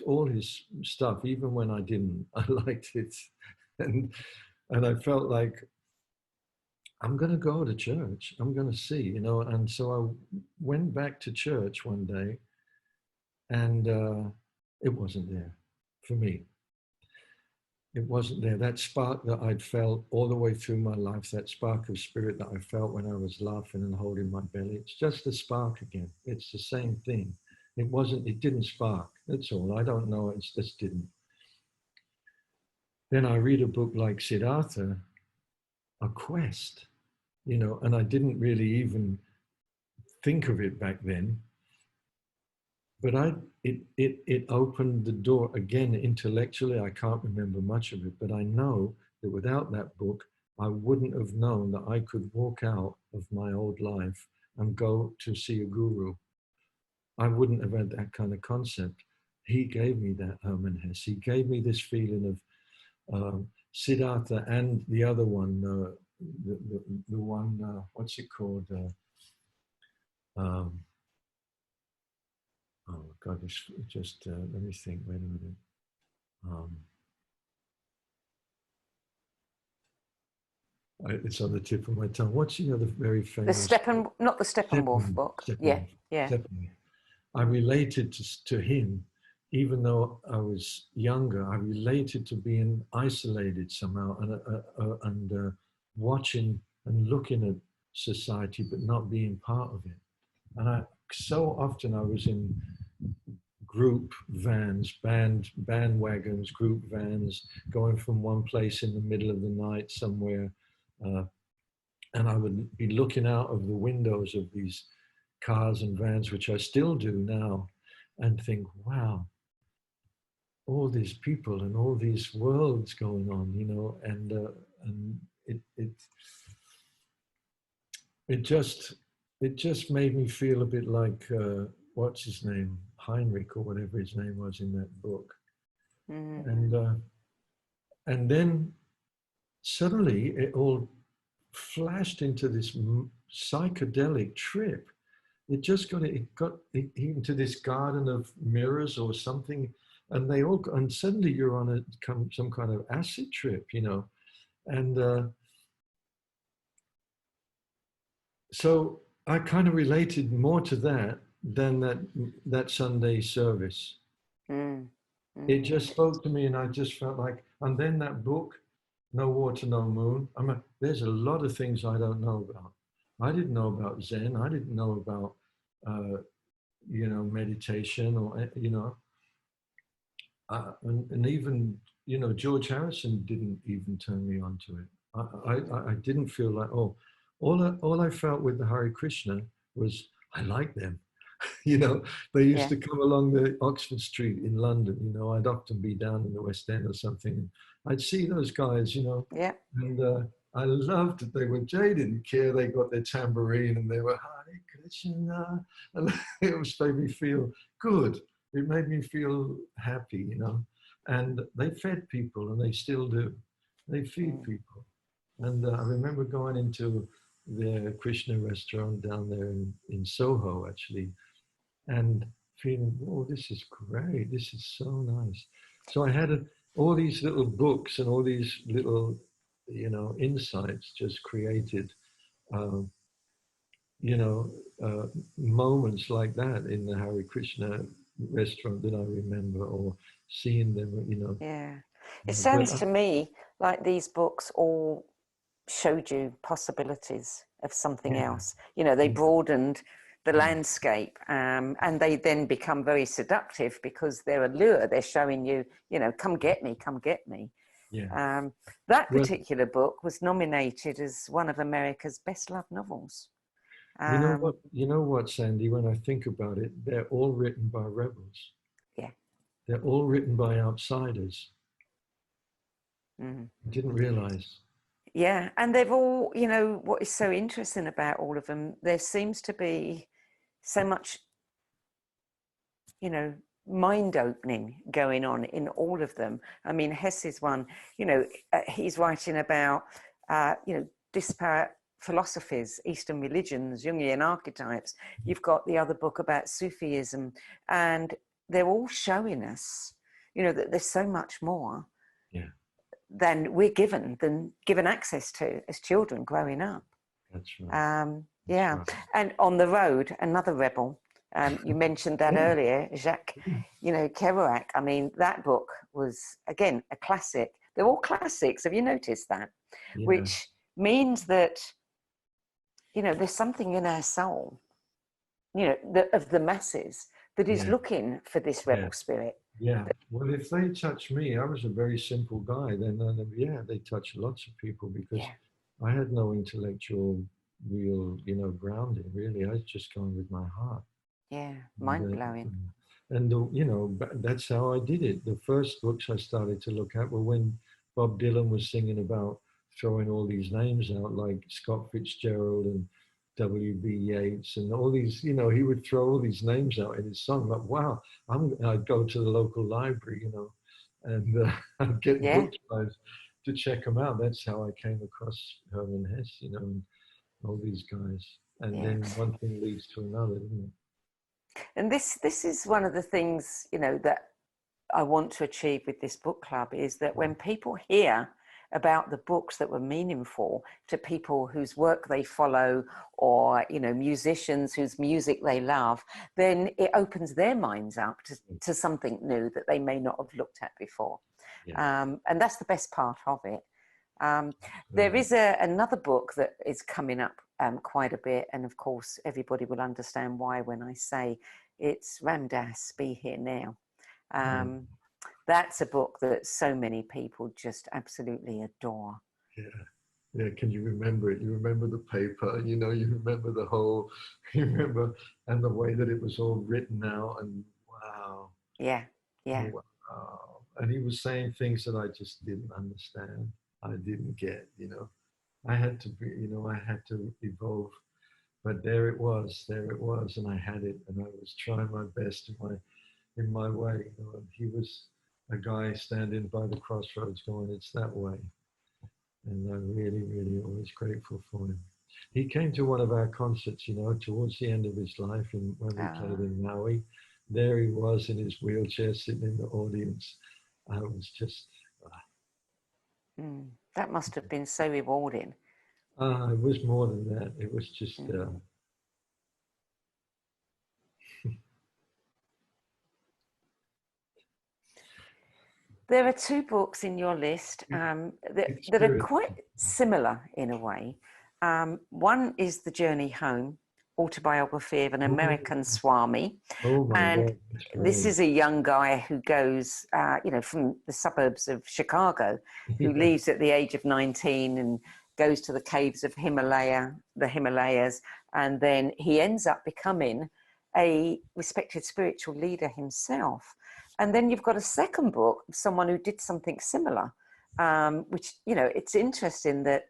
all his stuff, even when I didn't. I liked it. And I felt like, I'm going to go to church. I'm going to see, you know. And so I went back to church one day, and it wasn't there for me. It wasn't there. That spark that I'd felt all the way through my life, that spark of spirit that I felt when I was laughing and holding my belly, it's just a spark again. It's the same thing. It didn't spark. That's all. I don't know. It just didn't. Then I read a book like Siddhartha, A Quest, you know, and I didn't really even think of it back then. But it opened the door again intellectually. I can't remember much of it, but I know that without that book, I wouldn't have known that I could walk out of my old life and go to see a guru. I wouldn't have had that kind of concept. He gave me that, Herman Hesse. He gave me this feeling of Siddhartha and the other one, the one, what's it called? Oh God, just let me think. Wait a minute. It's on the tip of my tongue. What's the other very famous? Not the Steppenwolf book. Yeah. Steppenwolf. I related to him, even though I was younger. I related to being isolated somehow and watching and looking at society, but not being part of it. And so often I was in group vans, band wagons, group vans, going from one place in the middle of the night somewhere. And I would be looking out of the windows of these cars and vans, which I still do now, and think, wow, all these people and all these worlds going on, you know, and it just made me feel a bit like, what's his name? Heinrich, or whatever his name was in that book. Mm. And then suddenly it all flashed into this psychedelic trip. It got into this garden of mirrors or something, and suddenly you're on some kind of acid trip, you know. And so I kind of related more to that than that Sunday service. It just spoke to me, and I just felt like, and then that book, No Water, No Moon. There's a lot of things I don't know about. I didn't know about Zen. I didn't know about, you know, meditation, or, you know, and even, you know, George Harrison didn't even turn me on to it. I didn't feel like, oh, all I felt with the Hare Krishna was, I like them. You know, they used to come along the Oxford Street in London, you know. I'd often be down in the West End or something. I'd see those guys, you know, and I loved it. They didn't care. They got their tambourine and they were Hare Krishna, and it made me feel good. It made me feel happy, you know. And they fed people, and they still do. They feed people. And I remember going into the Krishna restaurant down there in Soho, actually, and feeling, oh, this is great. This is so nice. So I had all these little books and all these little, you know, insights just created, you know, moments like that in the Hare Krishna restaurant that I remember, or seeing them, you know. Yeah. It sounds to me like these books all showed you possibilities of something else. You know, they broadened the landscape, and they then become very seductive because they're a lure. They're showing you, you know, come get me, come get me. Yeah. That particular book was nominated as one of America's best loved novels. You know what, Sandie, when I think about it, they're all written by rebels. Yeah. They're all written by outsiders. Mm. I didn't realize. Yeah, and they've all, you know, what is so interesting about all of them, there seems to be so much, you know, mind opening going on in all of them. I mean, Hesse's one, you know, he's writing about, you know, disparate philosophies, Eastern religions, Jungian archetypes. You've got the other book about Sufism, and they're all showing us, you know, that there's so much more than we're given access to as children growing up. That's right. Yeah. Right. And On the Road, another rebel. You mentioned that earlier, Jacques, you know, Kerouac. I mean, that book was, again, a classic. They're all classics. Have you noticed that? Yeah. Which means that, you know, there's something in our soul, you know, of the masses that is looking for this rebel spirit. Yeah. Well, if they touch me, I was a very simple guy. Then, they touch lots of people because I had no intellectual, real, you know, grounding, really. I was just going with my heart. Yeah, mind-blowing. And you know, that's how I did it. The first books I started to look at were when Bob Dylan was singing about throwing all these names out, like Scott Fitzgerald and W.B. Yeats and all these, you know, he would throw all these names out in his song. Like, wow, I'd go to the local library, you know, and I'd get books to check them out. That's how I came across Herman Hesse, you know, and all these guys. And then one thing leads to another, isn't it? And this is one of the things, you know, that I want to achieve with this book club is that when people hear about the books that were meaningful to people whose work they follow, or, you know, musicians whose music they love, then it opens their minds up to something new that they may not have looked at before. And that's the best part of it. There is another book that is coming up quite a bit, and of course everybody will understand why when I say it's Ram Dass, Be Here Now. That's a book that so many people just absolutely adore. Yeah, can you remember it? You remember the paper, you know, you remember the whole, you remember, and the way that it was all written out, and wow. Yeah. Wow. And he was saying things that I just didn't understand. I didn't get, you know. I had to be, you know, I had to evolve. But there it was, and I had it, and I was trying my best in my way. You know, and he was a guy standing by the crossroads going, it's that way. And I'm really, really always grateful for him. He came to one of our concerts, you know, towards the end of his life when we played in Maui. There he was in his wheelchair sitting in the audience. I was just... that must have been so rewarding. It was more than that. It was just... There are two books in your list that are quite similar in a way. One is The Journey Home, Autobiography of an American Swami. And this is a young guy who goes, you know, from the suburbs of Chicago, who leaves at the age of 19 and goes to the caves of the Himalayas. And then he ends up becoming a respected spiritual leader himself. And then you've got a second book, someone who did something similar, which, you know, it's interesting that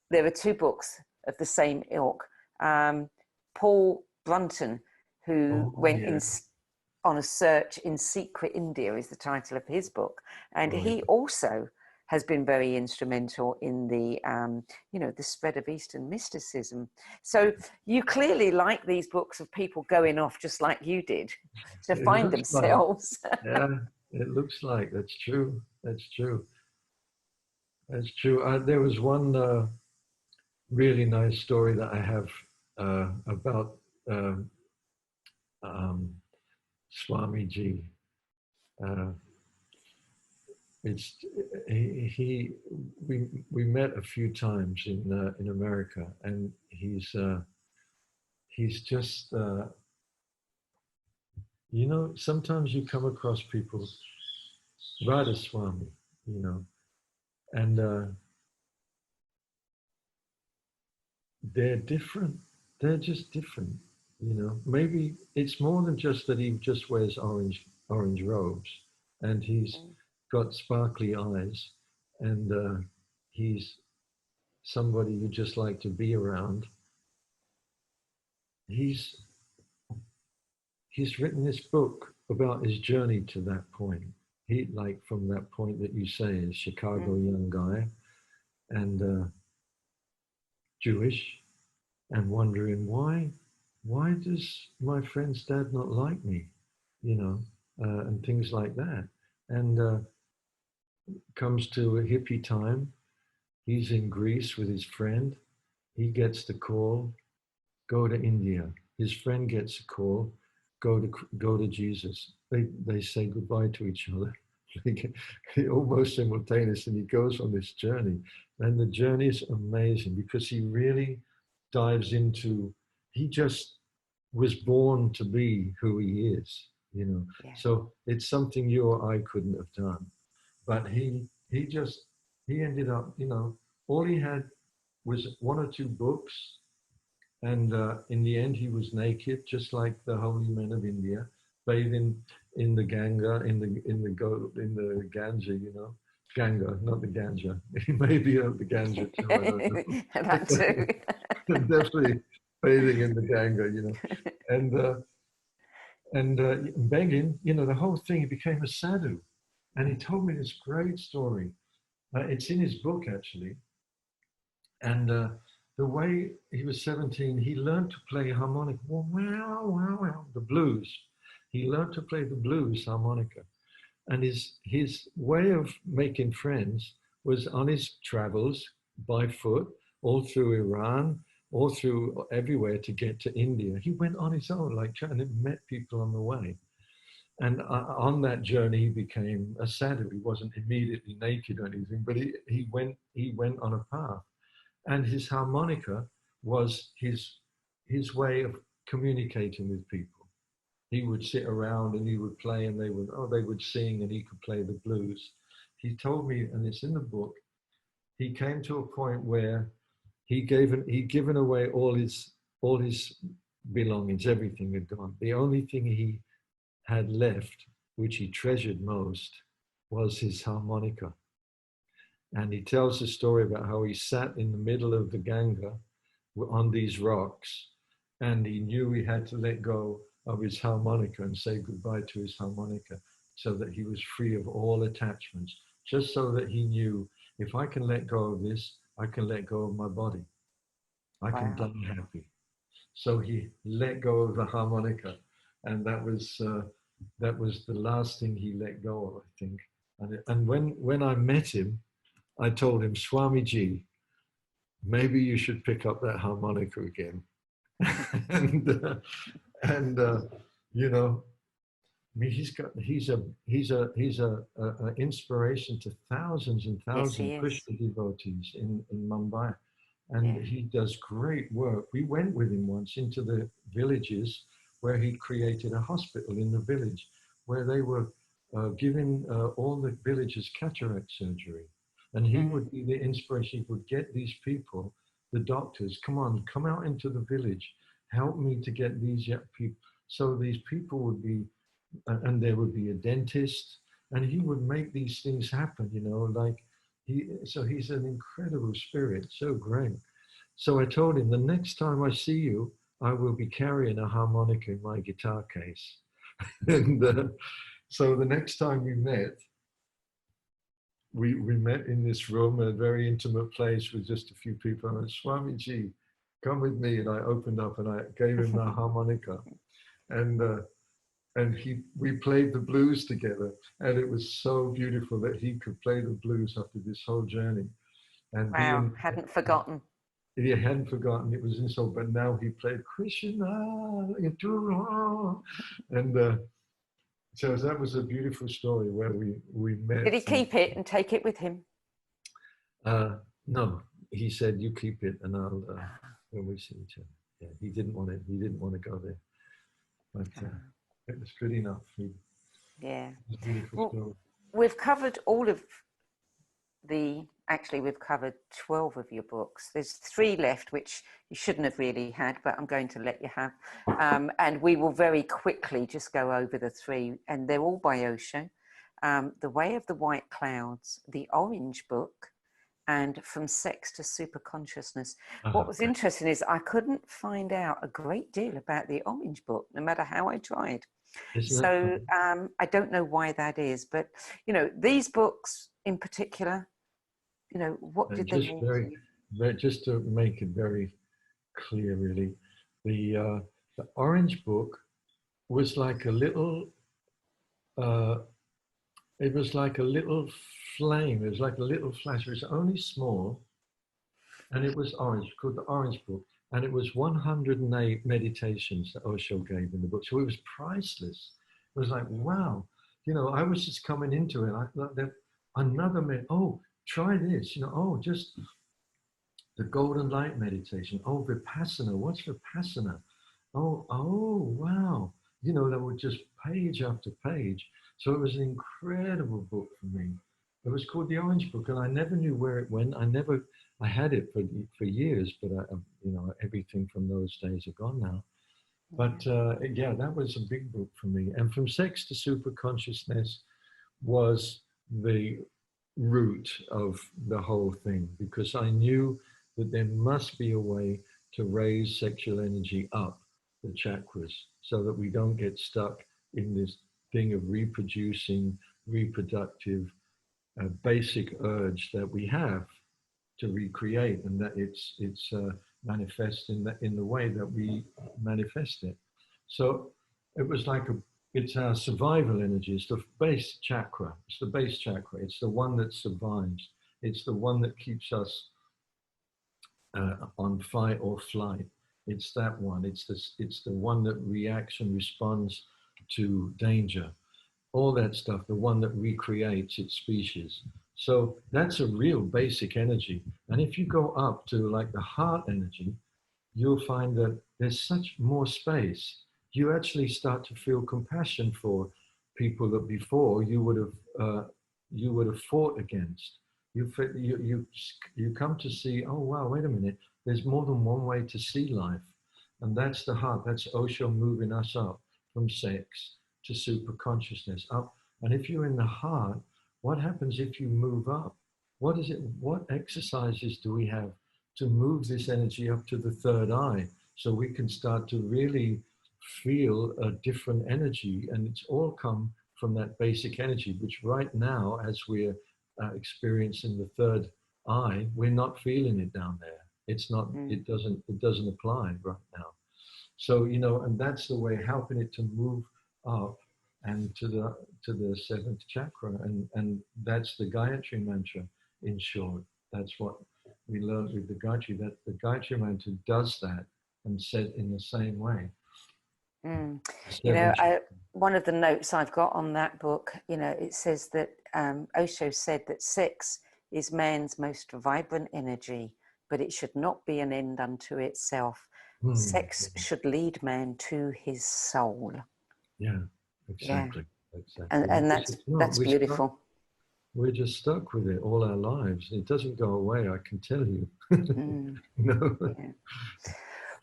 there are two books of the same ilk. Paul Brunton, who went on a search in secret India, is the title of his book. And he also has been very instrumental in the, you know, the spread of Eastern mysticism. So you clearly like these books of people going off just like you did to find themselves. Yeah, it looks like that's true. That's true. That's true. There was one really nice story that I have about Swamiji. We met a few times in America, and he's just you know, sometimes you come across people, Radha Swami, you know, and they're different. they're just different, you know. Maybe it's more than just that he just wears orange robes, and he's got sparkly eyes, and he's somebody you just like to be around. He's written this book about his journey to that point. He, like, from that point that you say is Chicago young guy, and Jewish, and wondering why does my friend's dad not like me, you know, and things like that. And comes to a hippie time. He's in Greece with his friend. He gets the call, go to India. His friend gets a call, go to Jesus. They say goodbye to each other. Almost simultaneous, and he goes on this journey. And the journey is amazing because he really dives into, he just was born to be who he is, you know. Yeah. So it's something you or I couldn't have done. But he ended up, you know, all he had was 1 or 2 books, and in the end he was naked, just like the holy men of India, bathing in the Ganga, in the Ganja, you know. Ganga, not the Ganja. Maybe the Ganja too, I don't know. That too. Definitely bathing in the Ganga, you know. And begging, you know, the whole thing, he became a sadhu. And he told me this great story. It's in his book, actually. And the way he was 17, he learned to play harmonica. Wow, the blues. He learned to play the blues harmonica. And his way of making friends was on his travels by foot, all through Iran, all through everywhere to get to India. He went on his own, like trying to meet people on the way. And on that journey, he became a sadhu. He wasn't immediately naked or anything, but he went on a path. And his harmonica was his way of communicating with people. He would sit around and he would play, and they would sing, and he could play the blues. He told me, and it's in the book, he came to a point where he'd given away all his belongings, everything had gone. The only thing he had left, which he treasured most, was his harmonica. And he tells a story about how he sat in the middle of the Ganga on these rocks, and he knew he had to let go of his harmonica and say goodbye to his harmonica, so that he was free of all attachments, just so that he knew, if I can let go of this, I can let go of my body. I can die happy. So he let go of the harmonica, and that was the last thing he let go of, I think. And when I met him, I told him, Swamiji, maybe you should pick up that harmonica again. and you know, I mean, he's a inspiration to thousands and thousands of Krishna devotees in Mumbai, and he does great work. We went with him once into the villages where he created a hospital in the village, where they were giving all the villagers cataract surgery. And he would be the inspiration. He would get these people, the doctors, come out into the village, help me to get these people. So these people would be, and there would be a dentist, and he would make these things happen, you know, like so he's an incredible spirit, so great. So I told him, the next time I see you, I will be carrying a harmonica in my guitar case. And so the next time we met, we met in this room, a very intimate place with just a few people. I went, Swamiji, come with me. And I opened up and I gave him the harmonica. And we played the blues together. And it was so beautiful that he could play the blues after this whole journey. And wow, hadn't forgotten. He hadn't forgotten. It was insult, but now he played Krishna, and so that was a beautiful story where we met. Did he keep it and take it with him? No, he said, "You keep it, and I'll when we see each other." Yeah, he didn't want it. He didn't want to go there, but it was good enough. Yeah, it was a beautiful story. We've covered all of the actually we've covered 12 of your books. There's 3 left, which you shouldn't have really had, but I'm going to let you have. And we will very quickly just go over the 3, and they're all by Osho. The Way of the White Clouds, The Orange Book, and From Sex to Super Consciousness. What was interesting is I couldn't find out a great deal about the Orange Book, no matter how I tried. So I don't know why that is, but, you know, these books in particular, you know, what did they mean? Just to make it very clear, really, the Orange Book was like a little, it was like a little flame. It was like a little flash. It was only small, and it was orange, called the Orange Book. And it was 108 meditations that Osho gave in the book. So it was priceless. It was like, wow. You know, I was just coming into it. I thought that try this. You know, just the golden light meditation. Oh, Vipassana. What's Vipassana? Oh, wow. You know, that was just page after page. So it was an incredible book for me. It was called The Orange Book, and I never knew where it went. I had it for years, but you know, everything from those days are gone now. But yeah, that was a big book for me. And From Sex to Super Consciousness was the root of the whole thing, because I knew that there must be a way to raise sexual energy up the chakras so that we don't get stuck in this thing of reproducing, reproductive, basic urge that we have to recreate, and that it's manifest in the way that we manifest it. So it was like it's our survival energy. It's the base chakra. It's the base chakra. It's the one that survives. It's the one that keeps us on fight or flight. It's that one. It's the one that reacts and responds to danger. All that stuff, the one that recreates its species. So that's a real basic energy. And if you go up to like the heart energy, you'll find that there's such more space. You actually start to feel compassion for people that before you would have fought against. You come to see, oh wow, wait a minute, there's more than one way to see life. And that's the heart. That's Osho moving us up from sex to super consciousness up. And if you're in the heart, what happens if you move up? What exercises do we have to move this energy up to the third eye so we can start to really feel a different energy? And it's all come from that basic energy, which right now, as we're experiencing the third eye, we're not feeling it down there. It's not, it doesn't apply right now. So, you know, and that's the way, helping it to move up and to the seventh chakra, and that's the Gayatri mantra in short. That's what we learned with the Gayatri, that the Gayatri mantra does that and said in the same way. You know, one of the notes I've got on that book, you know, it says that Osho said that sex is man's most vibrant energy, but it should not be an end unto itself. Sex should lead man to his soul. Yeah, exactly. Yeah. Exactly. And that's beautiful. We're just stuck with it all our lives. It doesn't go away, I can tell you. No. Yeah.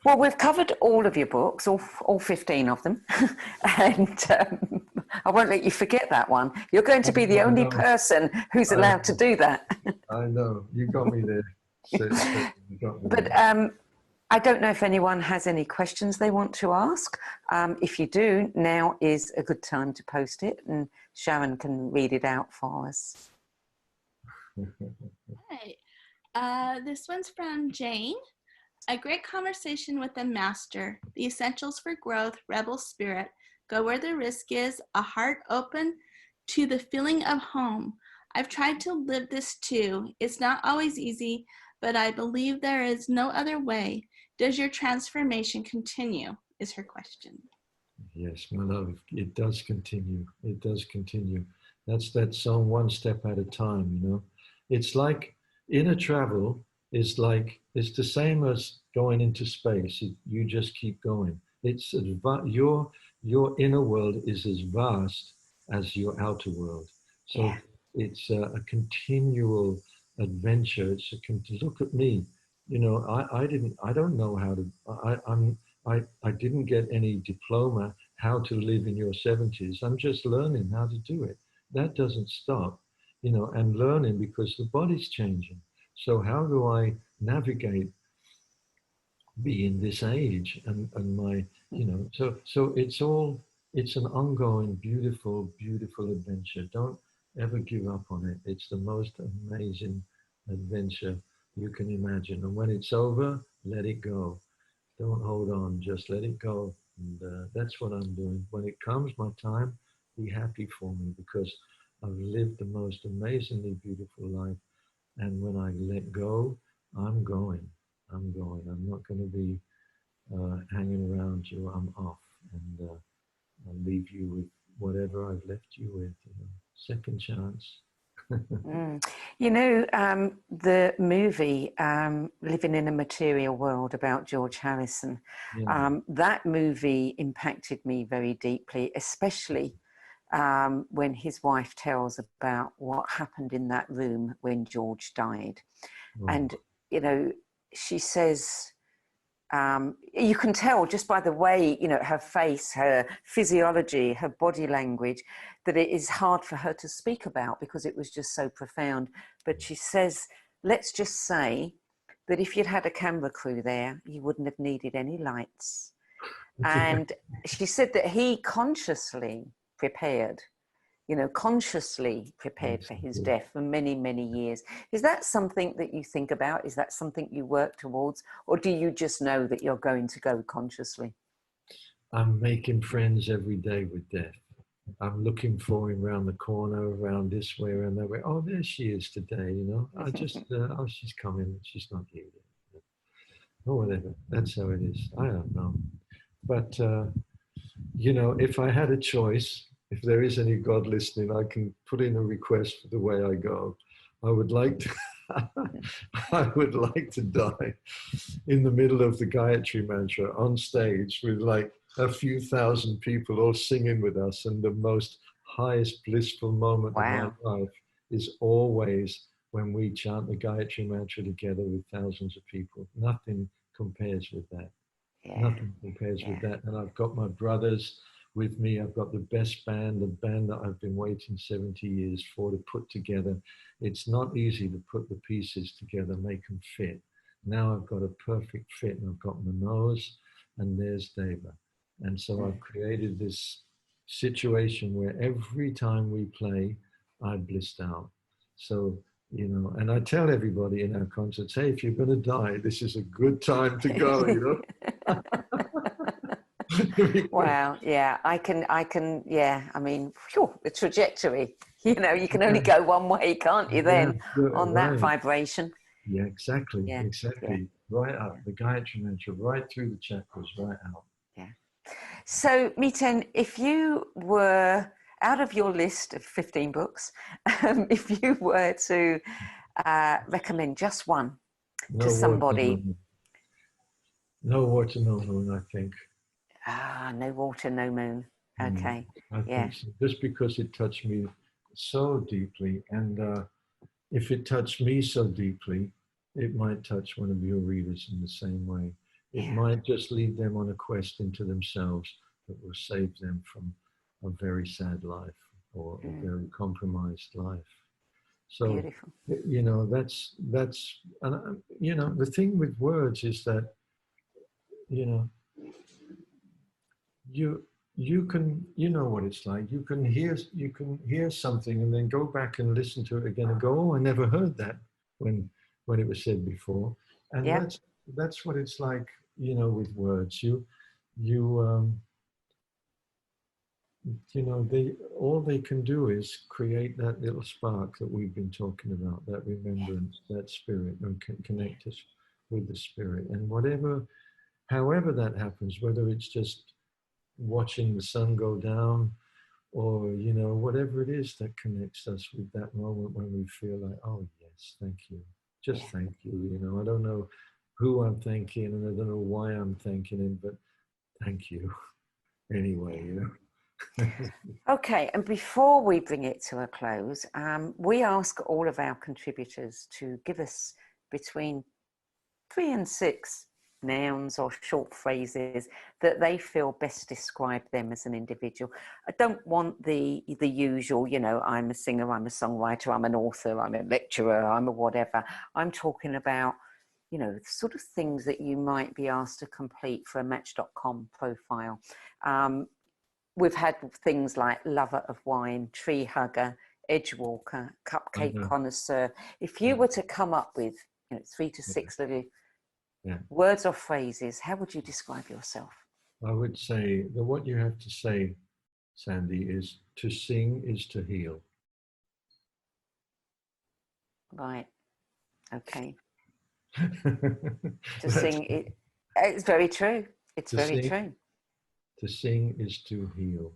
Well, we've covered all of your books, all 15 of them. And I won't let you forget that one. You're going to be the only person who's allowed to do that. I know. You got me there. You got me but there. I don't know if anyone has any questions they want to ask. If you do, now is a good time to post it, and Sharon can read it out for us. Hi. This one's from Jane. A great conversation with the master. The essentials for growth, rebel spirit, go where the risk is, a heart open to the feeling of home. I've tried to live this too. It's not always easy, but I believe there is no other way. Does your transformation continue? Is her question. Yes, my love, it does continue. It does continue. That's that song, one step at a time, you know. It's like inner travel is like, it's the same as going into space. You just keep going. It's your inner world is as vast as your outer world. So it's a continual adventure. It's look at me, you know, I don't know how to, I didn't get any diploma how to live in your 70s. I'm just learning how to do it. That doesn't stop, you know, and learning because the body's changing. So how do I navigate being this age and my, you know, so it's an ongoing, beautiful, beautiful adventure. Don't ever give up on it. It's the most amazing adventure you can imagine. And when it's over, let it go. Don't hold on, just let it go. And that's what I'm doing. When it comes my time, be happy for me because I've lived the most amazingly beautiful life. And when I let go, I'm going. I'm going. I'm not going to be hanging around you. I'm off. And I'll leave you with whatever I've left you with. You know, second chance. You know, the movie Living in a Material World about George Harrison, that movie impacted me very deeply, especially when his wife tells about what happened in that room when George died. And, you know, she says, you can tell just by the way, you know, her face, her physiology, her body language, that it is hard for her to speak about because it was just so profound. But she says, let's just say that if you'd had a camera crew there, you wouldn't have needed any lights. And she said that he consciously prepared, you know, consciously prepared for his death for many, many years. Is that something that you think about? Is that something you work towards? Or do you just know that you're going to go consciously? I'm making friends every day with death. I'm looking for him around the corner, around this way, around that way. Oh, there she is today, you know. I just, oh, she's coming. She's not here yet. Or whatever. That's how it is. I don't know. But, you know, if I had a choice, if there is any God listening, I can put in a request for the way I go. I would like to, I would like to die in the middle of the Gayatri Mantra on stage with like a few thousand people all singing with us. And the most highest blissful moment of my life is always when we chant the Gayatri Mantra together with thousands of people. Nothing compares with that. Nothing compares with that. And I've got my brothers with me. I've got the best band, the band that I've been waiting 70 years for to put together. It's not easy to put the pieces together, make them fit. Now I've got a perfect fit, and I've got Manoj, and there's Deva. And so I've created this situation where every time we play, I blissed out. So, you know, and I tell everybody in our concerts, hey, if you're going to die, this is a good time to go, you know. Wow, yeah, I can, yeah, I mean, whew, the trajectory, you know, you can only go one way, can't you, then, on that vibration? Yeah, exactly, exactly. Right up, the Gayatri Mantra, right through the chakras, right out. Yeah. So, Miten, if you were, out of your list of 15 books, if you were to recommend just one to somebody. No Water, No Moon, I think. No Water, No Moon. Okay. I think so. Just because it touched me so deeply. And if it touched me so deeply, it might touch one of your readers in the same way. It might just lead them on a quest into themselves that will save them from a very sad life or a very compromised life. So, beautiful. You know, that's, and you know, the thing with words is that, you know, you can, you know what it's like. You can hear something and then go back and listen to it again and go, oh, I never heard that when it was said before. And that's what it's like, you know, with words. You know, all they can do is create that little spark that we've been talking about, that remembrance, that spirit, and connect us with the spirit. And however that happens, whether it's just watching the sun go down, or, you know, whatever it is that connects us with that moment when we feel like, oh yes, thank you, just thank you. You know, I don't know who I'm thanking and I don't know why I'm thanking him, but thank you anyway, you know. Okay, and before we bring it to a close, we ask all of our contributors to give us between 3 and 6 nouns or short phrases that they feel best describe them as an individual. I don't want the usual, you know, I'm a singer, I'm a songwriter, I'm an author, I'm a lecturer, I'm a whatever. I'm talking about, you know, sort of things that you might be asked to complete for a Match.com profile. We've had things like lover of wine, tree hugger, edge walker, cupcake connoisseur. If you were to come up with, you know, 3 to 6 little words or phrases, how would you describe yourself? I would say that what you have to say, Sandie, is to sing is to heal. Right. Okay. To sing, it's very true. It's very true. To sing is to heal.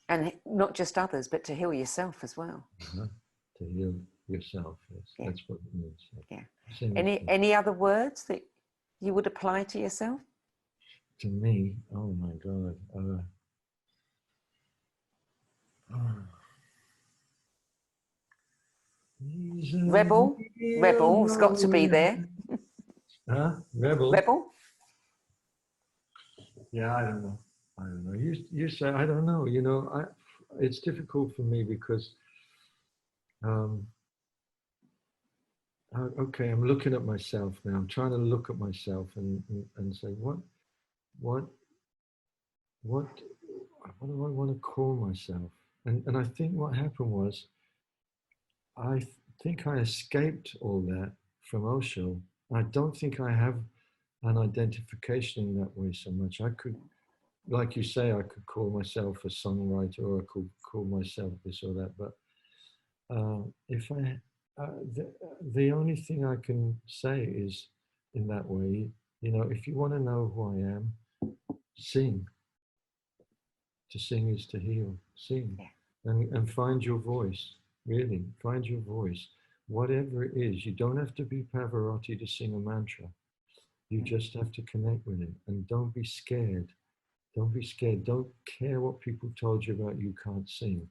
And not just others, but to heal yourself as well. To heal yourself. Yes. That's what it means. Yeah. Any other words that you would apply to yourself? To me, oh my God. Rebel. Rebel's got to be there. Rebel. Rebel. Yeah, I don't know. You say I don't know. You know, it's difficult for me because, okay, I'm looking at myself now. I'm trying to look at myself and say what do I want to call myself? And I think what happened was, I think I escaped all that from Osho. I don't think I have an identification in that way so much. I could, like you say, I could call myself a songwriter, or I could call myself this or that. But the only thing I can say is, in that way, you know, if you want to know who I am, sing. To sing is to heal. Sing, and find your voice. Really, find your voice. Whatever it is, you don't have to be Pavarotti to sing a mantra. You just have to connect with it, and don't be scared. Don't be scared. Don't care what people told you about you can't sing.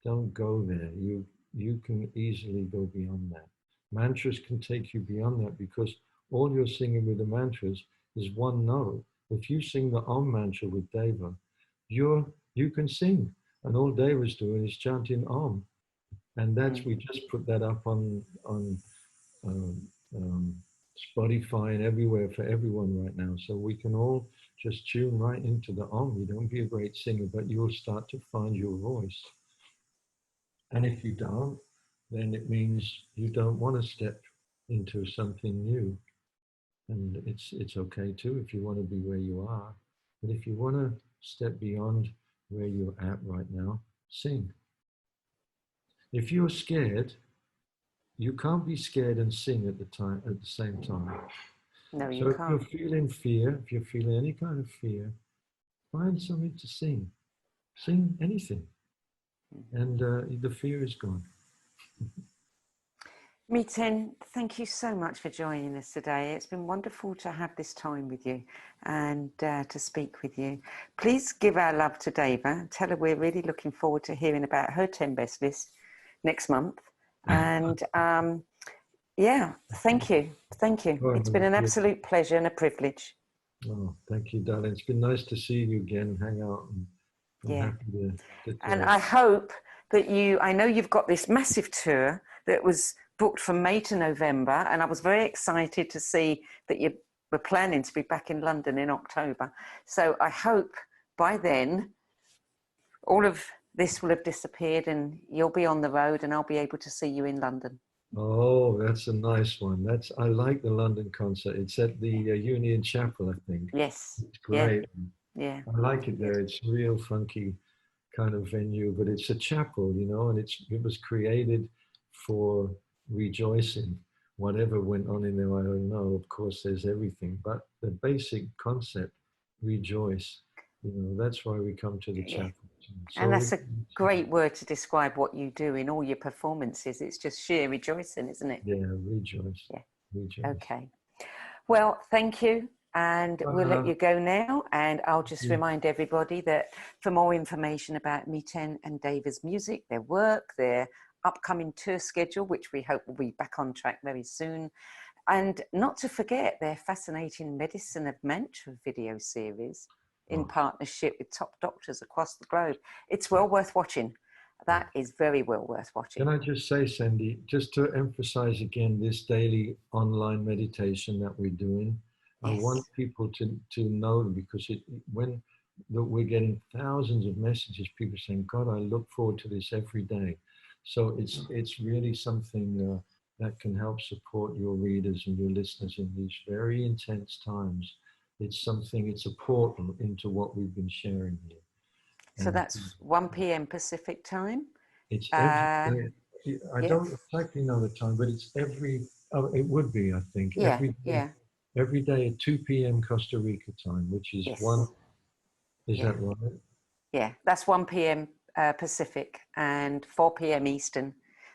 Don't go there. You can easily go beyond that. Mantras can take you beyond that, because all you're singing with the mantras is one note. If you sing the Om mantra with Deva, you can sing, and all Deva's doing is chanting Om, and that's we just put that up on Spotify and everywhere for everyone right now, so we can all just tune right into the Om. You don't be a great singer, but you'll start to find your voice. And if you don't, then it means you don't want to step into something new. And it's okay too if you want to be where you are. But if you want to step beyond where you're at right now, sing. If you're scared, you can't be scared and sing at the same time. No, you can't. So if you're feeling fear, if you're feeling any kind of fear, find something to sing. Sing anything. And the fear is gone. Miten, thank you so much for joining us today. It's been wonderful to have this time with you and to speak with you. Please give our love to Deva. Tell her we're really looking forward to hearing about her 10 best list next month. And yeah, thank you. Thank you. It's been an absolute pleasure and a privilege. Oh, thank you, darling. It's been nice to see you again, hang out. And happy to and I hope that I know you've got this massive tour that was booked from May to November, and I was very excited to see that you were planning to be back in London in October. So I hope by then all of this will have disappeared and you'll be on the road and I'll be able to see you in London. Oh, that's a nice one. I like the London concert. It's at the Union Chapel, I think. Yes. It's great. Yeah. I like it there. It's real funky kind of venue, but it's a chapel, you know, and it was created for rejoicing. Whatever went on in there, I don't know. Of course, there's everything, but the basic concept, rejoice. You know, that's why we come to the chapel. So and that's a great word to describe what you do in all your performances. It's just sheer rejoicing, isn't it? Yeah, rejoice. Yeah. Rejoice. Okay. Well, thank you. And we'll let you go now. And I'll just remind everybody that for more information about Miten and Deva's music, their work, their upcoming tour schedule, which we hope will be back on track very soon, and not to forget their fascinating Medicine of Mantra video series in partnership with top doctors across the globe. It's well worth watching. That is very well worth watching. Can I just say, Sandie, just to emphasize again this daily online meditation that we're doing, I want people to know, because when we're getting thousands of messages, people saying, God, I look forward to this every day. So it's really something that can help support your readers and your listeners in these very intense times. It's a portal into what we've been sharing here. So that's 1 p.m. Pacific time. It's every day. I don't exactly know the time, but it's it would be, I think, every day at 2 p.m. Costa Rica time, which is that right? Yeah, that's 1 p.m. Pacific and 4 p.m. Eastern,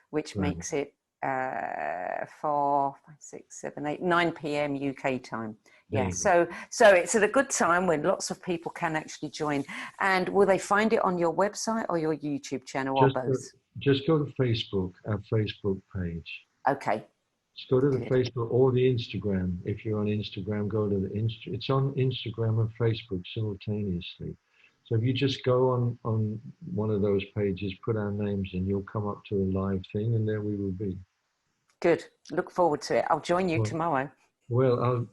which makes it 4, 5, 6, 7, 8, 9 p.m. UK time. Yeah, so it's at a good time when lots of people can actually join. And will they find it on your website or your YouTube channel or both? Just go to Facebook, our Facebook page. Okay. Just go to the Facebook or the Instagram. If you're on Instagram, go to the it's on Instagram and Facebook simultaneously. So if you just go on one of those pages, put our names in, you'll come up to a live thing, and there we will be. Good. Look forward to it. I'll join you tomorrow. Well,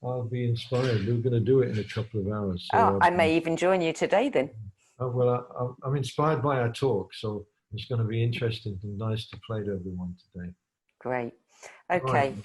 I'll be inspired. We're going to do it in a couple of hours. So I may even join you today then. Well, I'm inspired by our talk, so it's going to be interesting and nice to play to everyone today. Great. Okay. Right.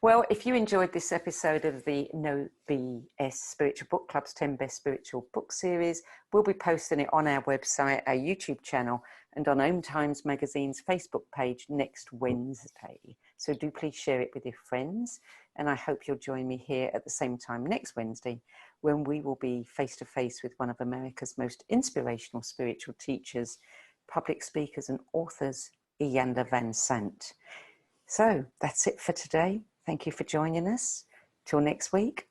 Well, if you enjoyed this episode of the No BS Spiritual Book Club's 10 Best Spiritual Book Series, we'll be posting it on our website, our YouTube channel, and on Home Times Magazine's Facebook page next Wednesday. So do please share it with your friends. And I hope you'll join me here at the same time next Wednesday, when we will be face-to-face with one of America's most inspirational spiritual teachers, public speakers and authors, Iyanla Vanzant. So that's it for today. Thank you for joining us. Till next week,